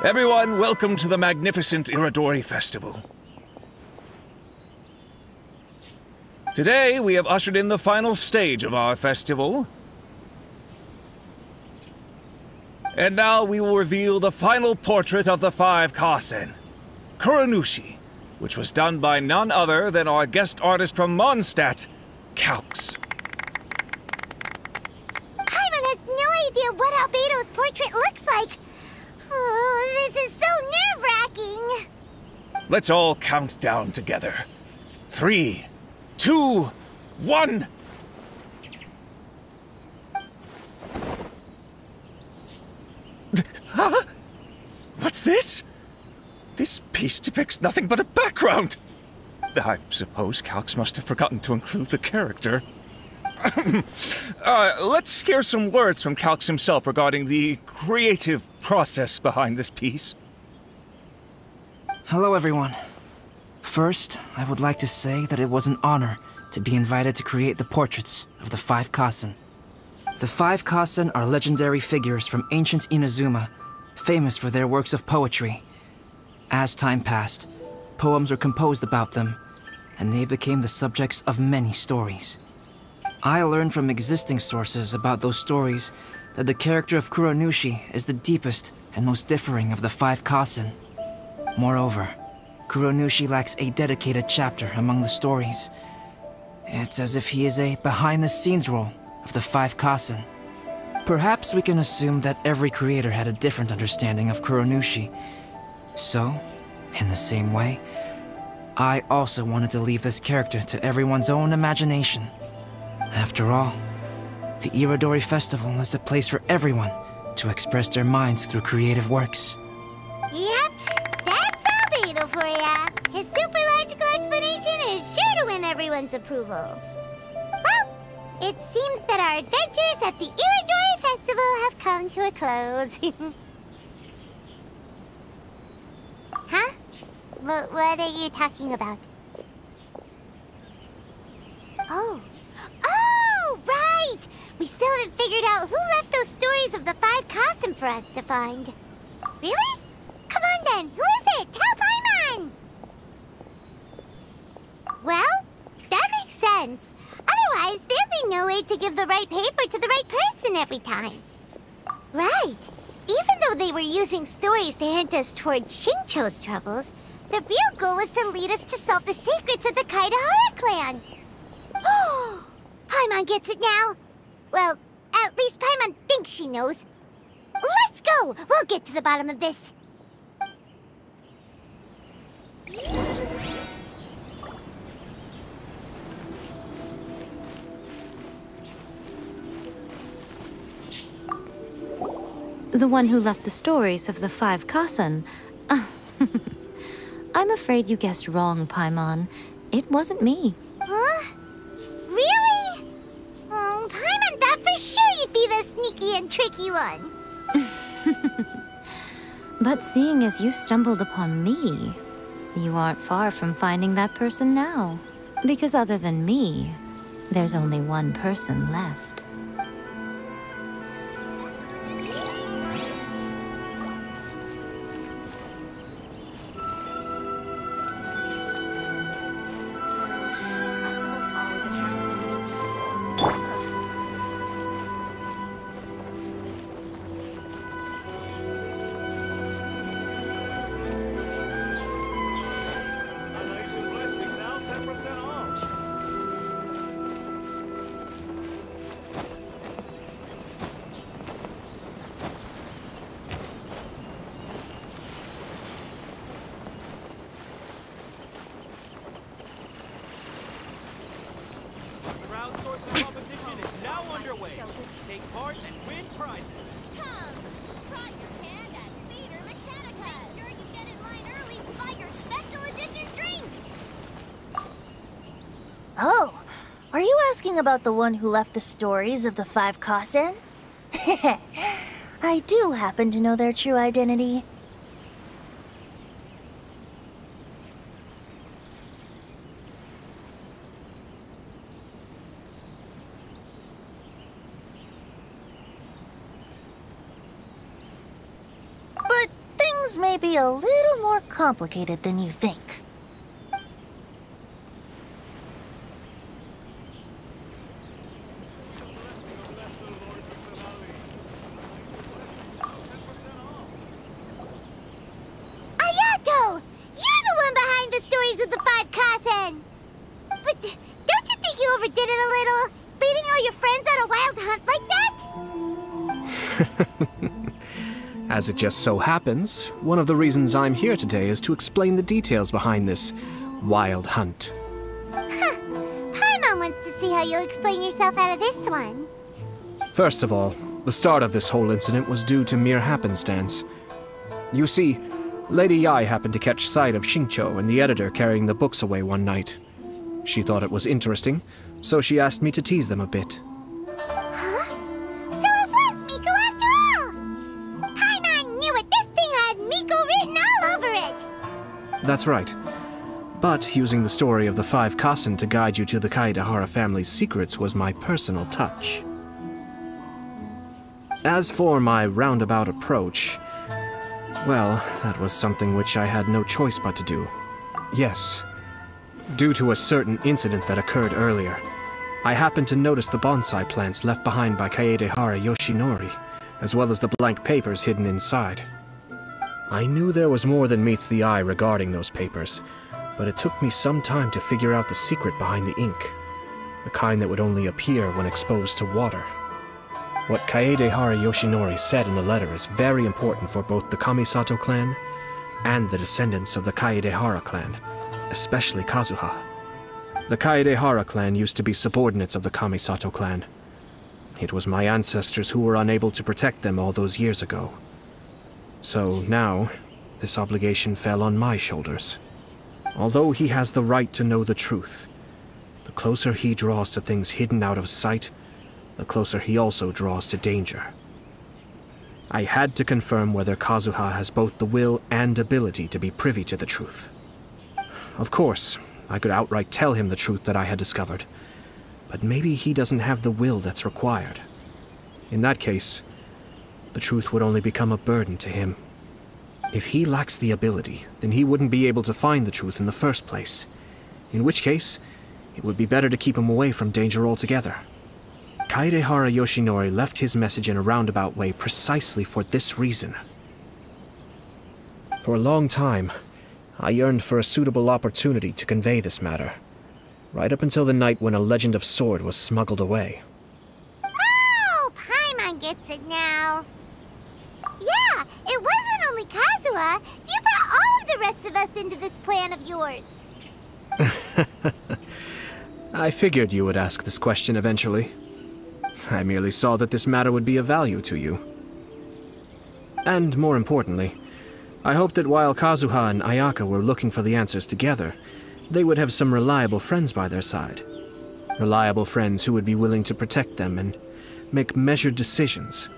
Everyone, welcome to the magnificent Iridori Festival. Today, we have ushered in the final stage of our festival. And now we will reveal the final portrait of the five Kasen, Kuronushi, which was done by none other than our guest artist from Mondstadt, Calx. Paimon has no idea what Albedo's portrait looks like. Oh, this is so nerve-wracking. Let's all count down together. 3, 2, 1. Huh? What's this? This piece depicts nothing but a background. I suppose Calx must have forgotten to include the character. Let's hear some words from Calx himself regarding the creative process behind this piece. Hello, everyone. First, I would like to say that it was an honor to be invited to create the portraits of the five Kasen. The five Kasen are legendary figures from ancient Inazuma, famous for their works of poetry. As time passed, poems were composed about them, and they became the subjects of many stories. I learned from existing sources about those stories that the character of Kuronushi is the deepest and most differing of the five Kasen. Moreover, Kuronushi lacks a dedicated chapter among the stories. It's as if he is a behind-the-scenes role of the five Kasen. Perhaps we can assume that every creator had a different understanding of Kuronushi. So, in the same way, I also wanted to leave this character to everyone's own imagination. After all, the Iridori Festival is a place for everyone to express their minds through creative works. Yep, that's Albedo for ya. His super logical explanation is sure to win everyone's approval. Well, it seems that our adventures at the Iridori Festival have come to a close. Huh? What are you talking about? Oh, right! We still haven't figured out who left those stories of the five Kasen for us to find. Really? Come on then, who is it? Tell Paimon! Well, that makes sense. Otherwise, there'd be no way to give the right paper to the right person every time. Right. Even though they were using stories to hint us toward Shincho's troubles, the real goal was to lead us to solve the secrets of the Kaidahara clan. Oh! Paimon gets it now. Well, at least Paimon thinks she knows. Let's go! We'll get to the bottom of this. The one who left the stories of the five Kasen. I'm afraid you guessed wrong, Paimon. It wasn't me. Huh? Really? Oh, Paimon thought for sure you'd be the sneaky and tricky one. But seeing as you stumbled upon me, you aren't far from finding that person now. Because other than me, there's only one person left. Crowdsourcing competition is now underway. Take part and win prizes. Come, try your hand at Theater Mechanica. Make sure you get in line early to buy your special edition drinks. Oh, are you asking about the one who left the stories of the five Kasen? I do happen to know their true identity. But things things may be a little more complicated than you think. Ayato! You're the one behind the stories of the Five Kasen! But don't you think you overdid it a little? Leading all your friends on a wild hunt like that? As it just so happens, one of the reasons I'm here today is to explain the details behind this wild hunt. Huh. Paimon wants to see how you'll explain yourself out of this one. First of all, the start of this whole incident was due to mere happenstance. You see, Lady Yai happened to catch sight of Xingqiu and the editor carrying the books away one night. She thought it was interesting, so she asked me to tease them a bit. Huh? So it was Miko after all! Paimon knew it! This thing had Miko written all over it! That's right. But using the story of the Five Kasen to guide you to the Kaedehara family's secrets was my personal touch. As for my roundabout approach, well, that was something which I had no choice but to do. Yes. Due to a certain incident that occurred earlier, I happened to notice the bonsai plants left behind by Kaedehara Yoshinori, as well as the blank papers hidden inside. I knew there was more than meets the eye regarding those papers, but it took me some time to figure out the secret behind the ink, the kind that would only appear when exposed to water. What Kaedehara Yoshinori said in the letter is very important for both the Kamisato clan and the descendants of the Kaedehara clan, especially Kazuha. The Kaedehara clan used to be subordinates of the Kamisato clan. It was my ancestors who were unable to protect them all those years ago. So now, this obligation fell on my shoulders. Although he has the right to know the truth, the closer he draws to things hidden out of sight, the closer he also draws to danger. I had to confirm whether Kazuha has both the will and ability to be privy to the truth. Of course, I could outright tell him the truth that I had discovered, but maybe he doesn't have the will that's required. In that case, the truth would only become a burden to him. If he lacks the ability, then he wouldn't be able to find the truth in the first place, in which case, it would be better to keep him away from danger altogether. Kaedehara Yoshinori left his message in a roundabout way precisely for this reason. For a long time, I yearned for a suitable opportunity to convey this matter, right up until the night when a legend of sword was smuggled away. Oh, Paimon gets it now. Yeah, it wasn't only Kazuha. You brought all of the rest of us into this plan of yours. I figured you would ask this question eventually. I merely saw that this matter would be of value to you. And more importantly, I hoped that while Kazuha and Ayaka were looking for the answers together, they would have some reliable friends by their side. Reliable friends who would be willing to protect them and make measured decisions.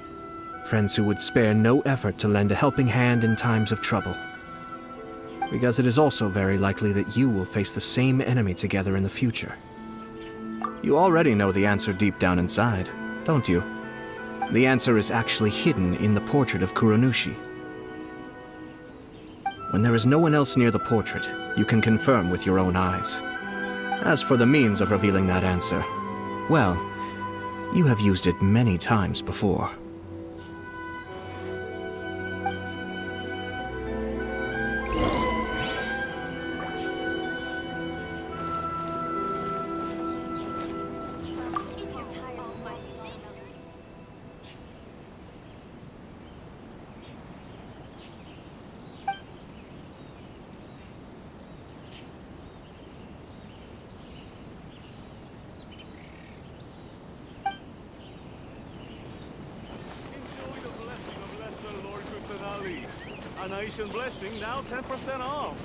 Friends who would spare no effort to lend a helping hand in times of trouble. Because it is also very likely that you will face the same enemy together in the future. You already know the answer deep down inside, don't you? The answer is actually hidden in the portrait of Kuronushi. When there is no one else near the portrait, you can confirm with your own eyes. As for the means of revealing that answer, well, you have used it many times before. Nation Blessing now 10% off.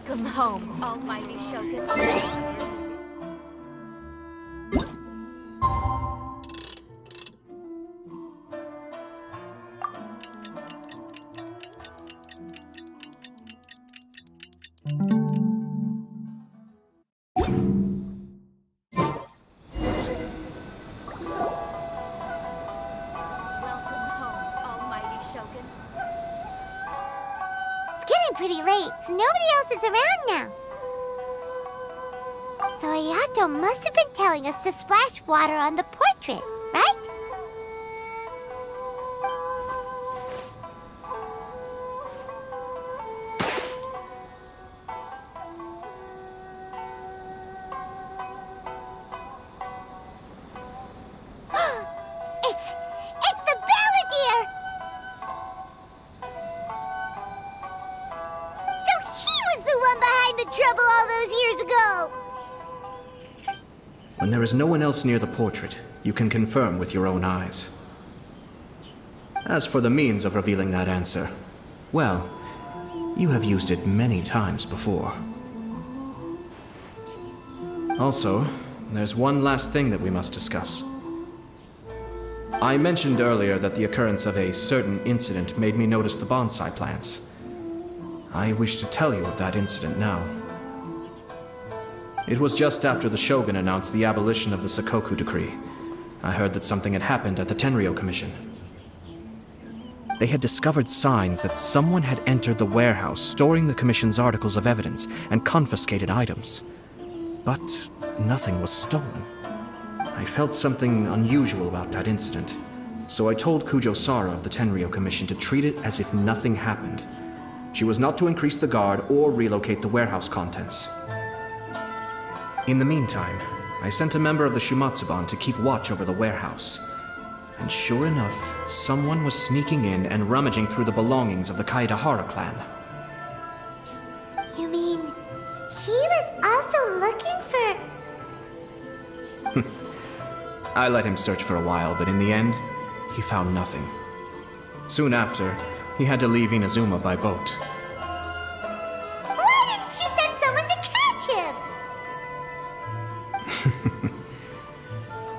Welcome home, almighty Shogun. It's getting pretty late, so nobody else is around now. So Ayato must have been telling us to splash water on the portrait, right? It's the Balladeer! So he was the one behind the trouble all those years ago! When there is no one else near the portrait, you can confirm with your own eyes. As for the means of revealing that answer, well, you have used it many times before. Also, there's one last thing that we must discuss. I mentioned earlier that the occurrence of a certain incident made me notice the bonsai plants. I wish to tell you of that incident now. It was just after the Shogun announced the abolition of the Sakoku decree. I heard that something had happened at the Tenryou Commission. They had discovered signs that someone had entered the warehouse storing the Commission's articles of evidence and confiscated items. But nothing was stolen. I felt something unusual about that incident, so I told Kujo-Sara of the Tenryou Commission to treat it as if nothing happened. She was not to increase the guard or relocate the warehouse contents. In the meantime, I sent a member of the Shumatsuban to keep watch over the warehouse. And sure enough, someone was sneaking in and rummaging through the belongings of the Kaedahara clan. You mean, he was also looking for... I let him search for a while, but in the end, he found nothing. Soon after, he had to leave Inazuma by boat. Why didn't you send someone to catch him?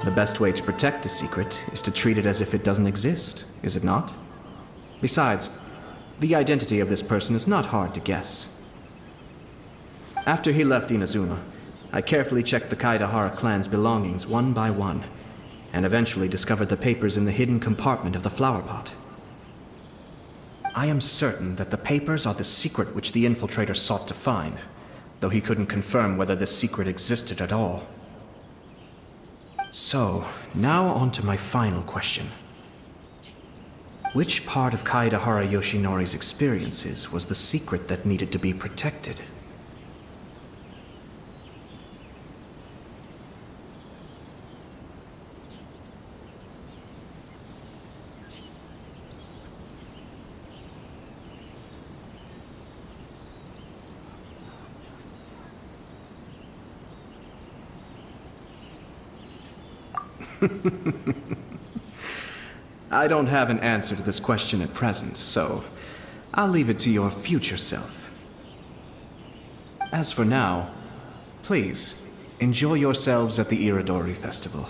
The best way to protect a secret is to treat it as if it doesn't exist, is it not? Besides, the identity of this person is not hard to guess. After he left Inazuma, I carefully checked the Kaedahara clan's belongings one by one, and eventually discovered the papers in the hidden compartment of the flower pot. I am certain that the papers are the secret which the infiltrator sought to find, though he couldn't confirm whether this secret existed at all. So, now on to my final question. Which part of Kaedahara Yoshinori's experiences was the secret that needed to be protected? I don't have an answer to this question at present, so I'll leave it to your future self. As for now, please, enjoy yourselves at the Iridori Festival.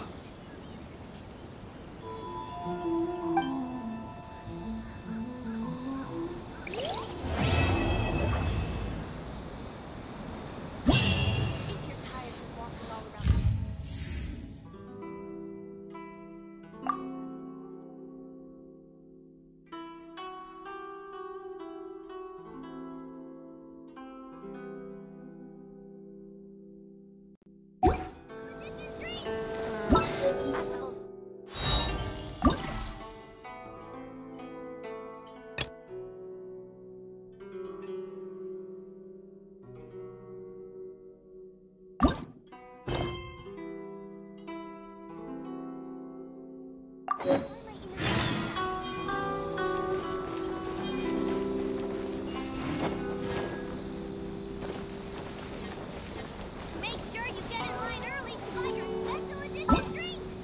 Make sure you get in line early to buy your special edition drinks.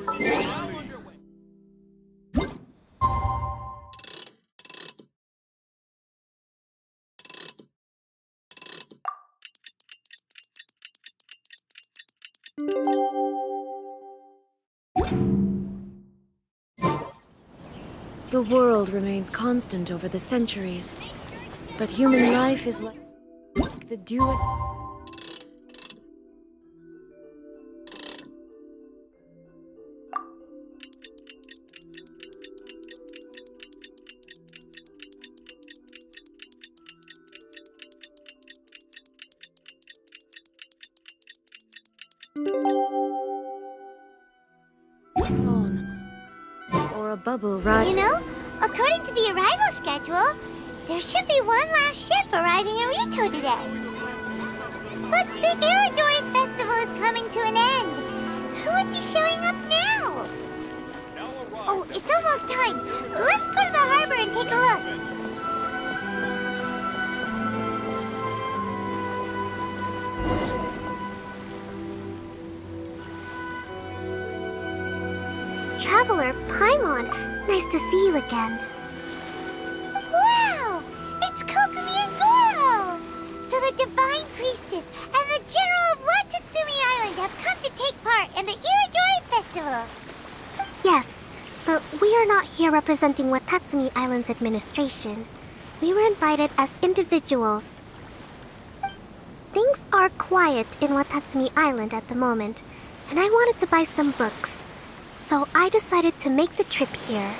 Now underway. The world remains constant over the centuries, but human life is like the dew. Or a bubble right. You know, according to the arrival schedule, there should be one last ship arriving in Rito today. But the Irodori Festival is coming to an end. Who would be showing up now? Oh, it's almost time. Let's go to the harbor and take a look. Traveler Paimon, nice to see you again. Wow! It's Kokumi and Goro! So the Divine Priestess and the General of Watatsumi Island have come to take part in the Irodori Festival. Yes, but we are not here representing Watatsumi Island's administration. We were invited as individuals. Things are quiet in Watatsumi Island at the moment, and I wanted to buy some books. So I decided to make the trip here.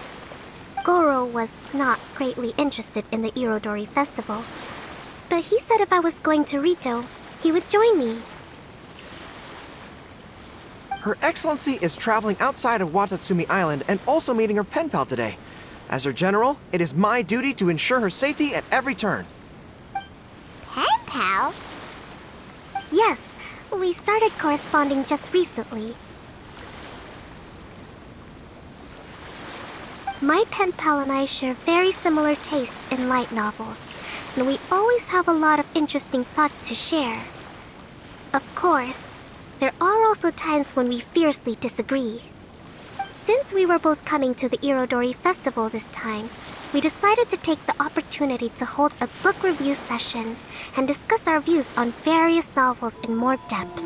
Goro was not greatly interested in the Irodori Festival, but he said if I was going to Rito, he would join me. Her Excellency is traveling outside of Watatsumi Island and also meeting her pen pal today. As her general, it is my duty to ensure her safety at every turn. Pen pal? Yes, we started corresponding just recently. My pen pal and I share very similar tastes in light novels, and we always have a lot of interesting thoughts to share. Of course, there are also times when we fiercely disagree. Since we were both coming to the Irodori Festival this time, we decided to take the opportunity to hold a book review session and discuss our views on various novels in more depth.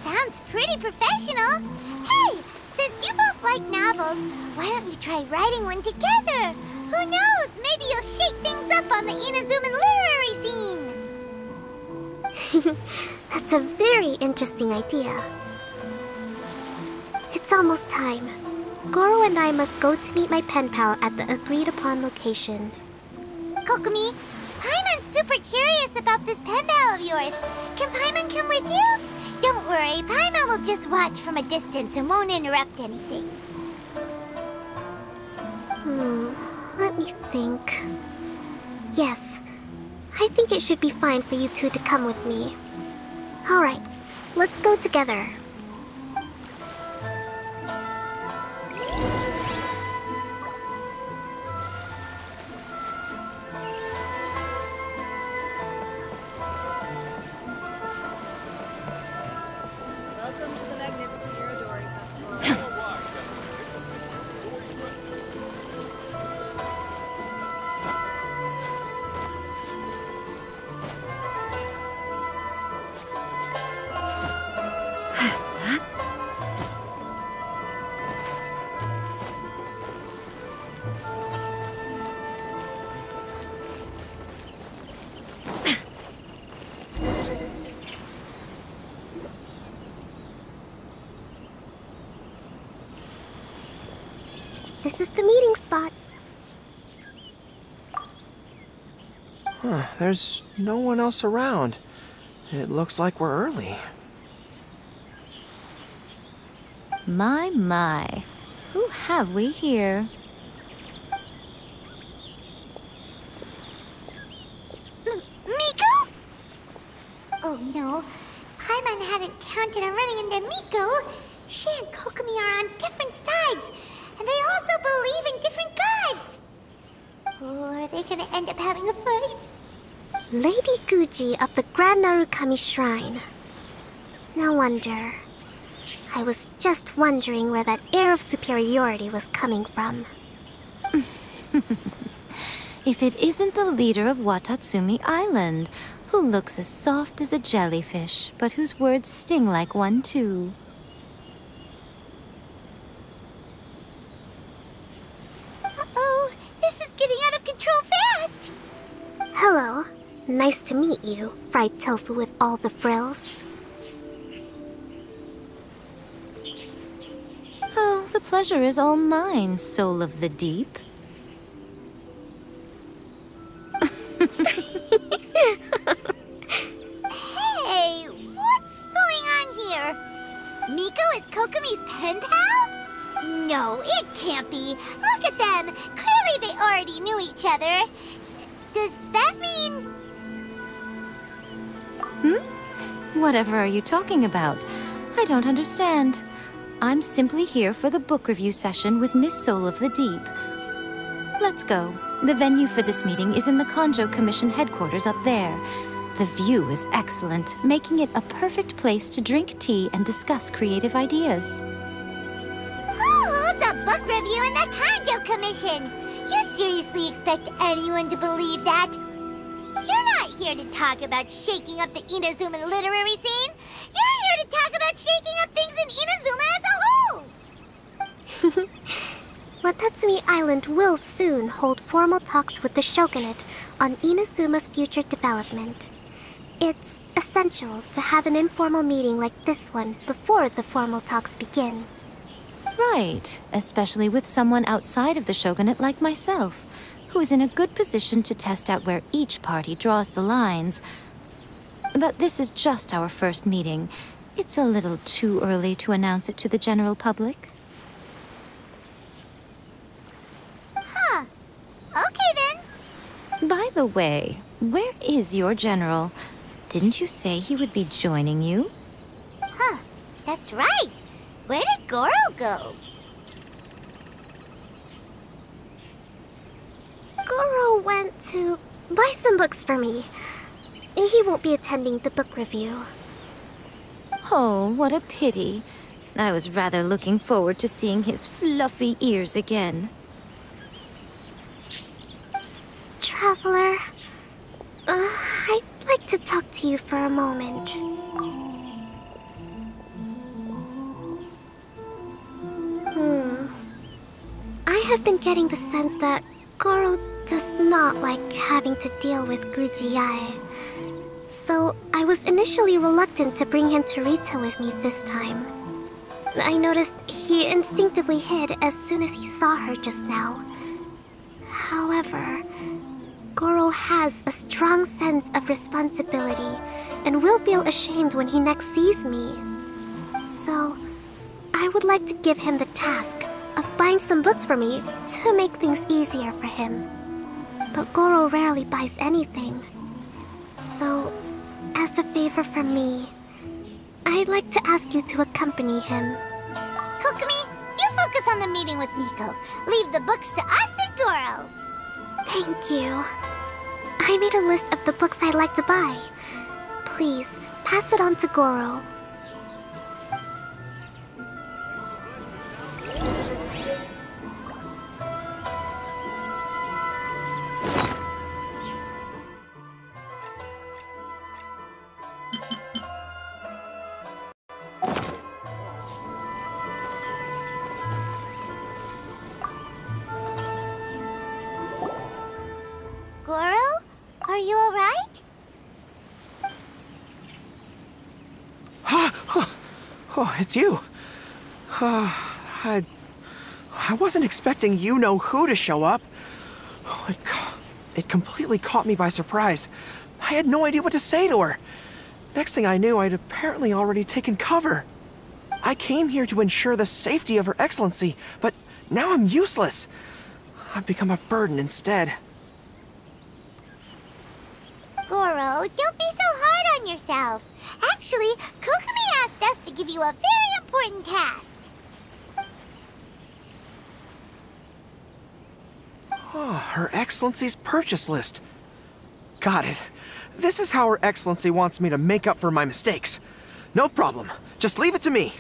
Sounds pretty professional. Hey! Since you both like novels, why don't you try writing one together? Who knows? Maybe you'll shake things up on the Inazuman literary scene. That's a very interesting idea. It's almost time. Goro and I must go to meet my pen pal at the agreed-upon location. Kokumi, Paimon's super curious about this pen pal of yours. Can Paimon come with you? Don't worry, Paimon will just watch from a distance and won't interrupt anything. Let me think. Yes, I think it should be fine for you two to come with me. Alright, let's go together. Welcome to the magnificent Irodori Festival. This is the meeting spot. There's no one else around. It looks like we're early. My. Who have we here? Miko? Oh no, Paimon hadn't counted on running into Miko. She and Kokumi are on different sides, and they also believe in different gods. Or are they gonna end up having a fight? Lady Guji of the Grand Narukami Shrine. No wonder. I was just wondering where that air of superiority was coming from. If it isn't the leader of Watatsumi Island, who looks as soft as a jellyfish, but whose words sting like one too. Uh-oh, this is getting out of control fast! Hello. Nice to meet you, fried tofu with all the frills. Oh, the pleasure is all mine, soul of the deep. Hey, what's going on here? Miko is Kokomi's pen pal? No, it can't be. Look at them. Clearly they already knew each other. Does that mean... Whatever are you talking about? I don't understand. I'm simply here for the book review session with Miss Soul of the Deep. Let's go. The venue for this meeting is in the Kanjo Commission headquarters up there. The view is excellent, making it a perfect place to drink tea and discuss creative ideas. Who holds a book review in the Kanjo Commission? You seriously expect anyone to believe that? You're not here to talk about shaking up the Inazuma literary scene. You're here to talk about shaking up things in Inazuma as a whole! Watatsumi Island will soon hold formal talks with the shogunate on Inazuma's future development. It's essential to have an informal meeting like this one before the formal talks begin. Right, especially with someone outside of the shogunate like myself, who is in a good position to test out where each party draws the lines. But this is just our first meeting. It's a little too early to announce it to the general public. Huh. Okay then. By the way, where is your general? Didn't you say he would be joining you? Huh. That's right. Where did Goro go? Goro went to buy some books for me. He won't be attending the book review. Oh, what a pity. I was rather looking forward to seeing his fluffy ears again. Traveler, I'd like to talk to you for a moment. I have been getting the sense that Goro does not like having to deal with Gujiai. So I was initially reluctant to bring him to Rita with me this time. I noticed he instinctively hid as soon as he saw her just now. However, Goro has a strong sense of responsibility and will feel ashamed when he next sees me. So, I would like to give him the task of buying some books for me to make things easier for him. But Goro rarely buys anything. So, as a favor from me, I'd like to ask you to accompany him. Kokomi, you focus on the meeting with Miko. Leave the books to us and Goro. Thank you. I made a list of the books I'd like to buy. Please, pass it on to Goro. Goro? Are you alright? Oh, it's you. I wasn't expecting you-know-who to show up. Oh, it completely caught me by surprise. I had no idea what to say to her. Next thing I knew, I'd apparently already taken cover. I came here to ensure the safety of Her Excellency, but now I'm useless. I've become a burden instead. Goro, don't be so hard on yourself. Actually, Kokomi asked us to give you a very important task. Oh, Her Excellency's purchase list. Got it. This is how Her Excellency wants me to make up for my mistakes. No problem. Just leave it to me.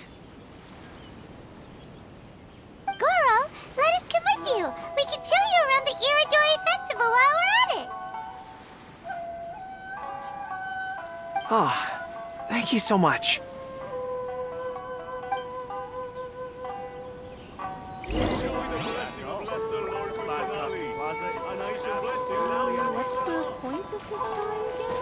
Goro, let us come with you. We can show you around the Iridori Festival while we're at it. Ah, thank you so much. What's the point of this story again?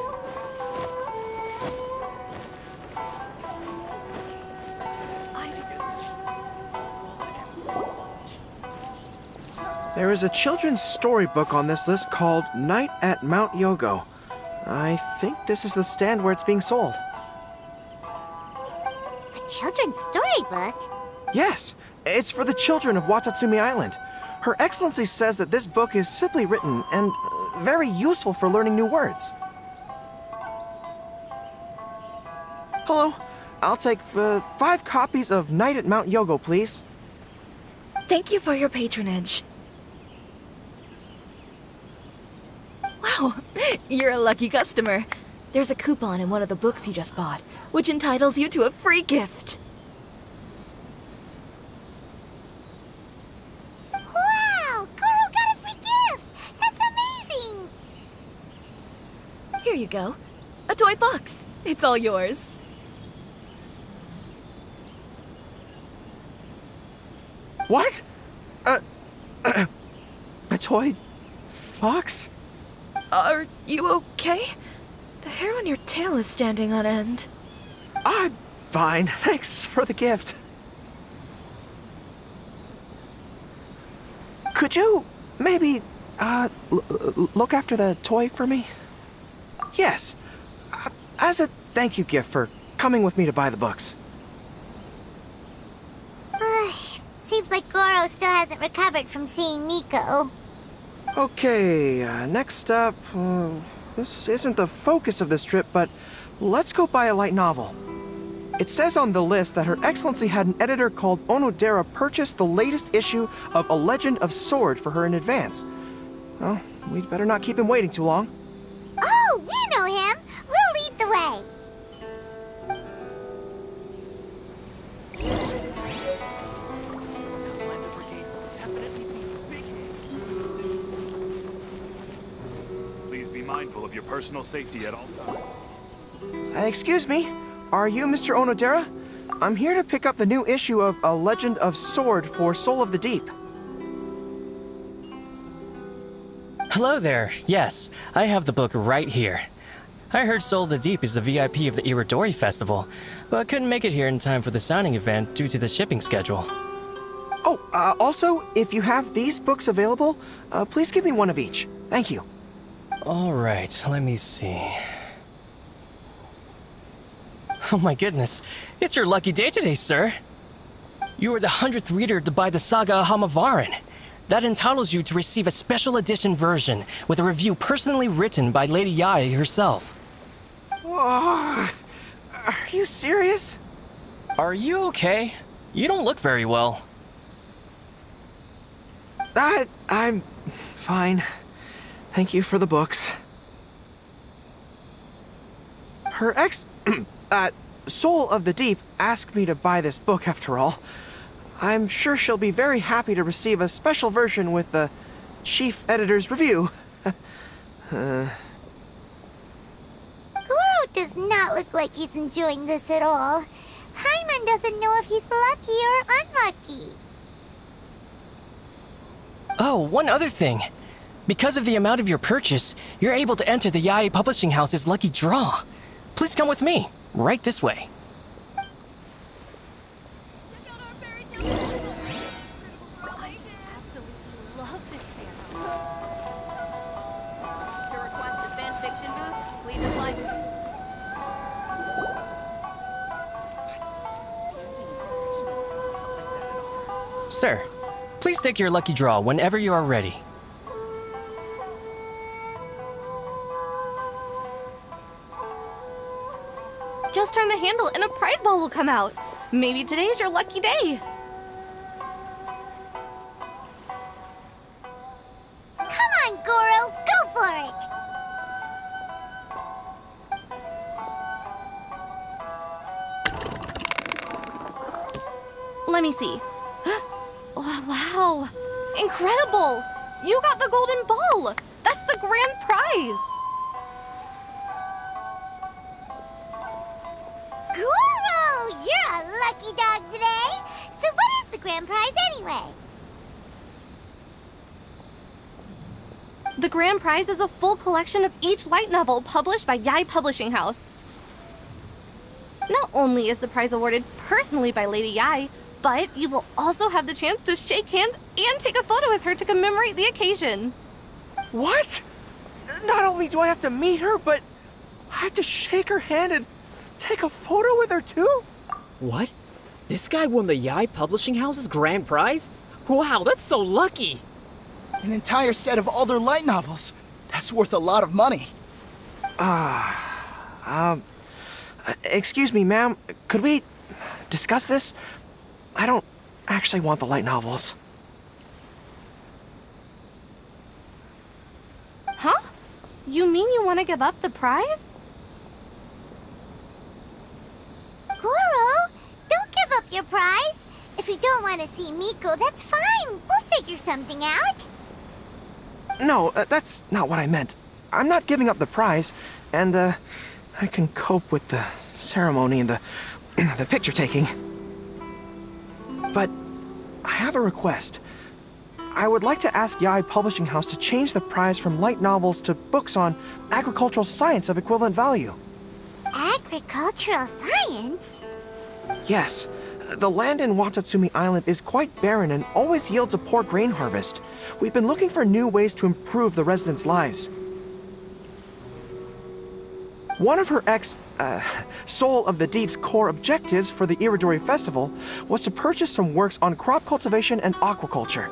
There is a children's storybook on this list called Night at Mount Yogo. I think this is the stand where it's being sold. A children's storybook? Yes, it's for the children of Watatsumi Island. Her Excellency says that this book is simply written and very useful for learning new words. Hello, I'll take 5 copies of Night at Mount Yogo, please. Thank you for your patronage. Wow, you're a lucky customer. There's a coupon in one of the books you just bought, which entitles you to a free gift. Wow! Goro got a free gift! That's amazing! Here you go. A toy box. It's all yours. What? A toy fox? Are you okay? The hair on your tail is standing on end. I'm fine. Thanks for the gift. Could you maybe, look after the toy for me? Yes. As a thank you gift for coming with me to buy the books. Seems like Goro still hasn't recovered from seeing Miko. Okay, next up, this isn't the focus of this trip, but let's go buy a light novel. It says on the list that Her Excellency had an editor called Onodera purchase the latest issue of A Legend of Sword for her in advance. Well, we'd better not keep him waiting too long. Oh, we know him! We'll lead the way! Please be mindful of your personal safety at all times. Excuse me, are you Mr. Onodera? I'm here to pick up the new issue of A Legend of Sword for Soul of the Deep. Hello there. Yes, I have the book right here. I heard Soul of the Deep is the VIP of the Iridori Festival, but couldn't make it here in time for the signing event due to the shipping schedule. Oh, also, if you have these books available, please give me one of each. Thank you. All right, let me see. Oh my goodness, it's your lucky day today, sir. You are the 100th reader to buy the Saga of Hamavaran. That entitles you to receive a special edition version with a review personally written by Lady Yae herself. Oh, are you serious? Are you okay? You don't look very well. I'm fine. Thank you for the books. Her Soul of the Deep asked me to buy this book after all. I'm sure she'll be very happy to receive a special version with the chief editor's review. Goro does not look like he's enjoying this at all. Paimon doesn't know if he's lucky or unlucky. Oh, one other thing. Because of the amount of your purchase, you're able to enter the Yae Publishing House's lucky draw. Please come with me. Right this way. Sir, please take your lucky draw whenever you are ready. Just turn the handle and a prize ball will come out. Maybe today's your lucky day. Come on, Goro, go for it! Let me see. Oh, wow. Incredible! You got the golden ball! That's the grand prize! lucky dog today. So what is the grand prize anyway? The grand prize is a full collection of each light novel published by Yai Publishing House. Not only is the prize awarded personally by Lady Yai, but you will also have the chance to shake hands and take a photo with her to commemorate the occasion. What? Not only do I have to meet her, but I have to shake her hand and take a photo with her too? What? This guy won the Yai Publishing House's grand prize? Wow, that's so lucky! An entire set of all their light novels. That's worth a lot of money. Excuse me, ma'am. Could we discuss this? I don't actually want the light novels. Huh? You mean you want to give up the prize? Goro, don't give up your prize. If you don't want to see Miko, that's fine. We'll figure something out. No, that's not what I meant. I'm not giving up the prize, and, I can cope with the ceremony and the picture taking. But I have a request. I would like to ask Yai Publishing House to change the prize from light novels to books on agricultural science of equivalent value. Agricultural science? Yes. The land in Watatsumi Island is quite barren and always yields a poor grain harvest. We've been looking for new ways to improve the residents' lives. One of her Soul of the Deep's core objectives for the Iridori Festival was to purchase some works on crop cultivation and aquaculture.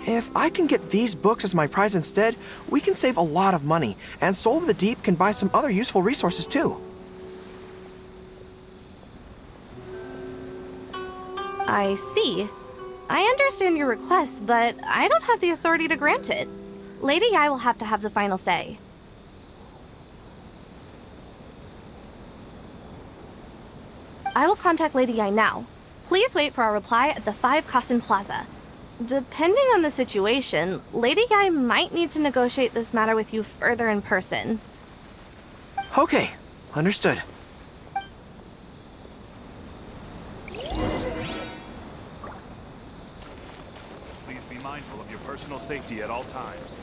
If I can get these books as my prize instead, we can save a lot of money, and Soul of the Deep can buy some other useful resources too. I see. I understand your request, but I don't have the authority to grant it. Lady Yai will have to have the final say. I will contact Lady Yai now. Please wait for our reply at the 5 Kasen Plaza. Depending on the situation, Lady Yai might need to negotiate this matter with you further in person. Okay, understood. Please be mindful of your personal safety at all times.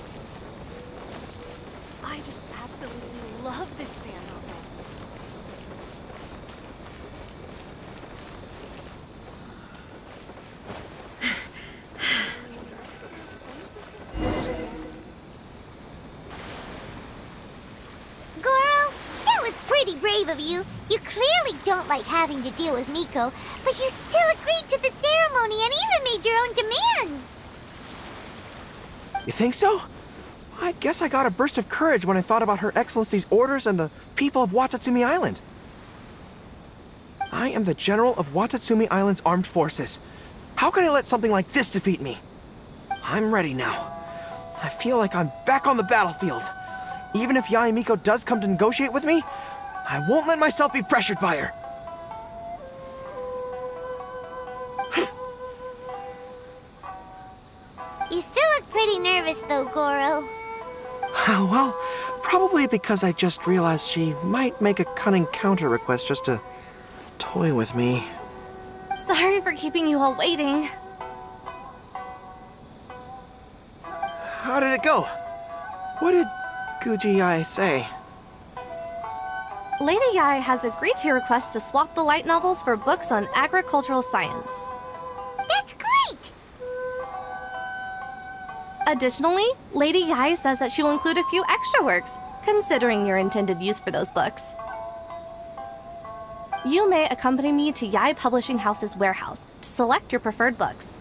I just absolutely love this fan novel. Goro, that was pretty brave of you. You clearly don't like having to deal with Miko, but you still agreed to the ceremony and even made your own demands. You think so? I guess I got a burst of courage when I thought about Her Excellency's orders and the people of Watatsumi Island. I am the General of Watatsumi Island's armed forces. How can I let something like this defeat me? I'm ready now. I feel like I'm back on the battlefield. Even if Yai Miko does come to negotiate with me, I won't let myself be pressured by her. You still look pretty nervous though, Goro. Well, probably because I just realized she might make a cunning counter request just to toy with me. Sorry for keeping you all waiting. How did it go? What did Guji Yai say? Lady Yai has agreed to your request to swap the light novels for books on agricultural science. That's great! Additionally, Lady Yai says that she will include a few extra works, considering your intended use for those books. You may accompany me to Yai Publishing House's warehouse to select your preferred books.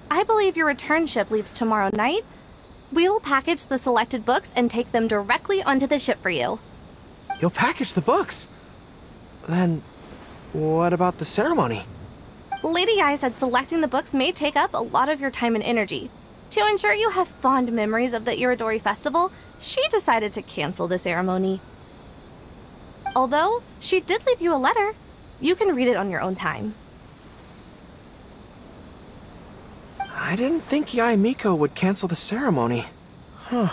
I believe your return ship leaves tomorrow night. We will package the selected books and take them directly onto the ship for you. You'll package the books? Then, what about the ceremony? Lady Yai said selecting the books may take up a lot of your time and energy. To ensure you have fond memories of the Iridori Festival, she decided to cancel the ceremony. Although, she did leave you a letter. You can read it on your own time. I didn't think Yai Miko would cancel the ceremony. Huh.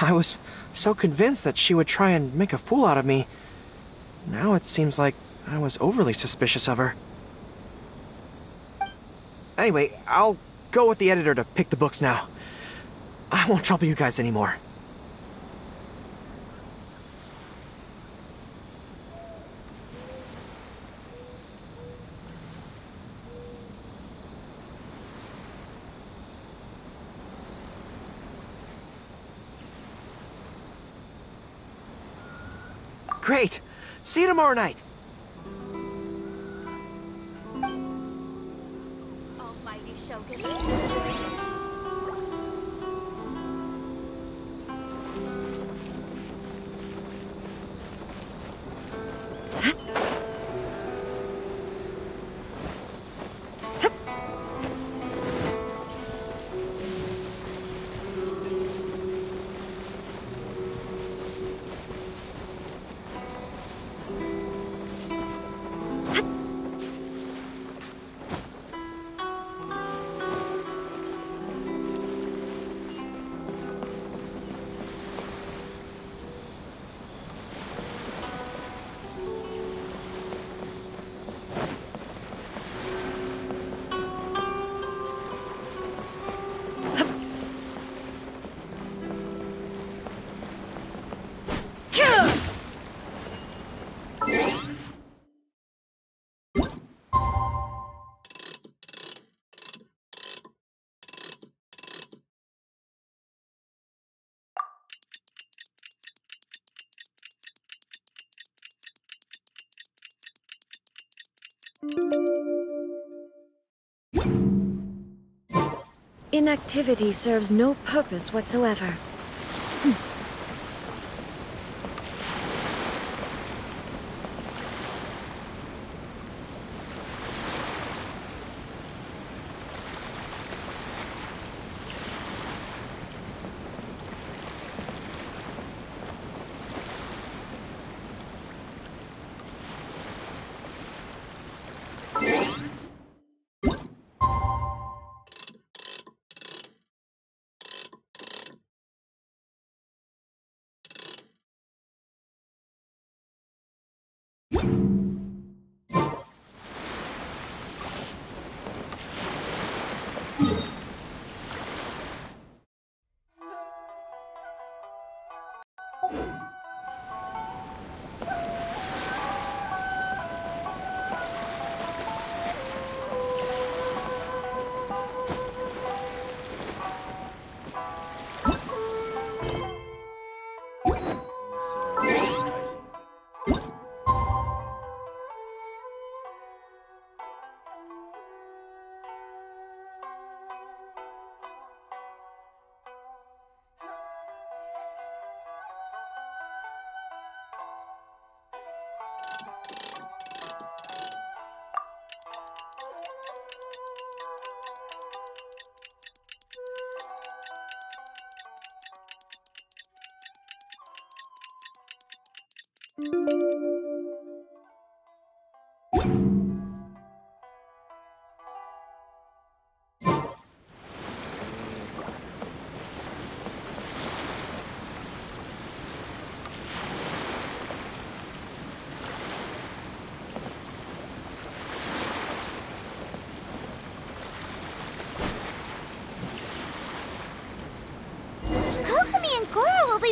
I was so convinced that she would try and make a fool out of me. Now it seems like I was overly suspicious of her. Anyway, I'll go with the editor to pick the books now. I won't trouble you guys anymore. Great! See you tomorrow night! Almighty Shogun. Inactivity serves no purpose whatsoever.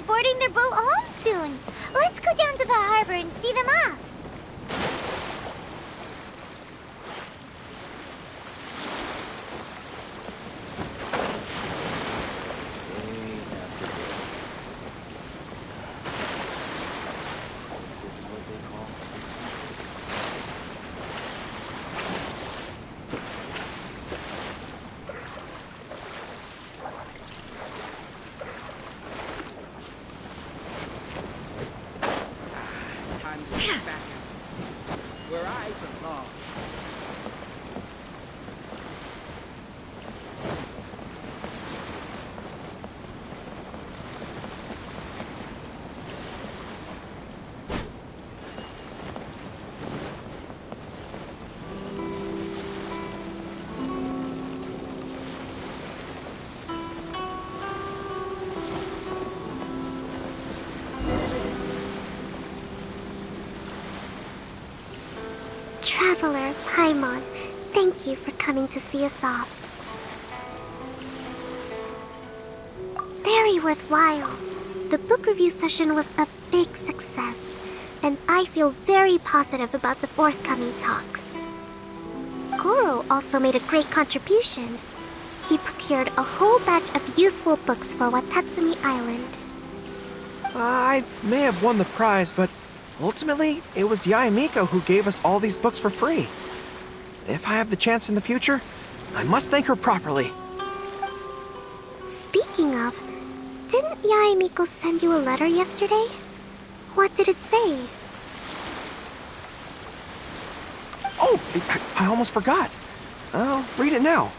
Boarding their boat home soon. Let's go down to the harbor and see them off. Back out to sea, where I belong. Traveler Paimon, thank you for coming to see us off. Very worthwhile. The book review session was a big success, and I feel very positive about the forthcoming talks. Goro also made a great contribution. He procured a whole batch of useful books for Watatsumi Island. I may have won the prize, but ultimately, it was Yae Miko who gave us all these books for free. If I have the chance in the future, I must thank her properly. Speaking of, didn't Yae Miko send you a letter yesterday? What did it say? Oh, I almost forgot. I'll read it now.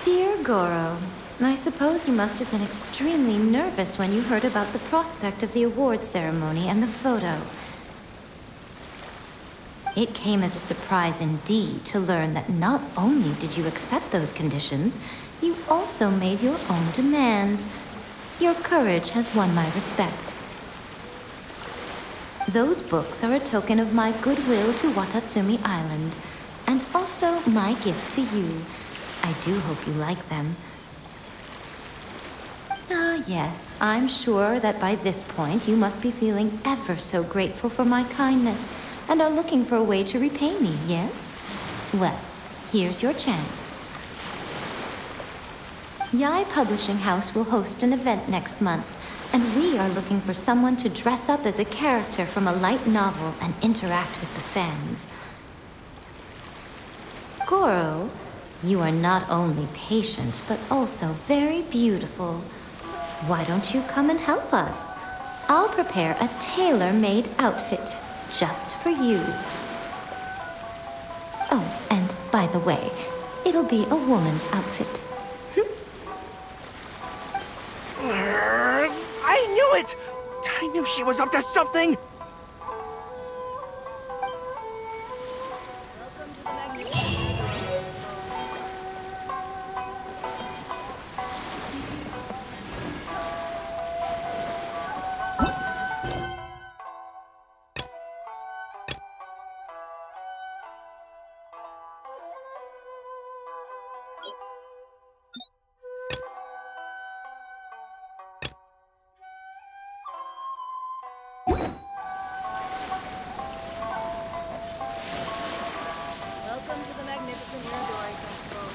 Dear Goro, I suppose you must have been extremely nervous when you heard about the prospect of the award ceremony and the photo. It came as a surprise indeed to learn that not only did you accept those conditions, you also made your own demands. Your courage has won my respect. Those books are a token of my goodwill to Watatsumi Island, and also my gift to you. I do hope you like them. Ah, yes, I'm sure that by this point you must be feeling ever so grateful for my kindness, and are looking for a way to repay me, yes? Well, here's your chance. Yae Publishing House will host an event next month, and we are looking for someone to dress up as a character from a light novel and interact with the fans. Goro, you are not only patient, but also very beautiful. Why don't you come and help us? I'll prepare a tailor-made outfit just for you. Oh, and by the way, it'll be a woman's outfit. I knew it! I knew she was up to something! Welcome to the magnificent Irodori Festival.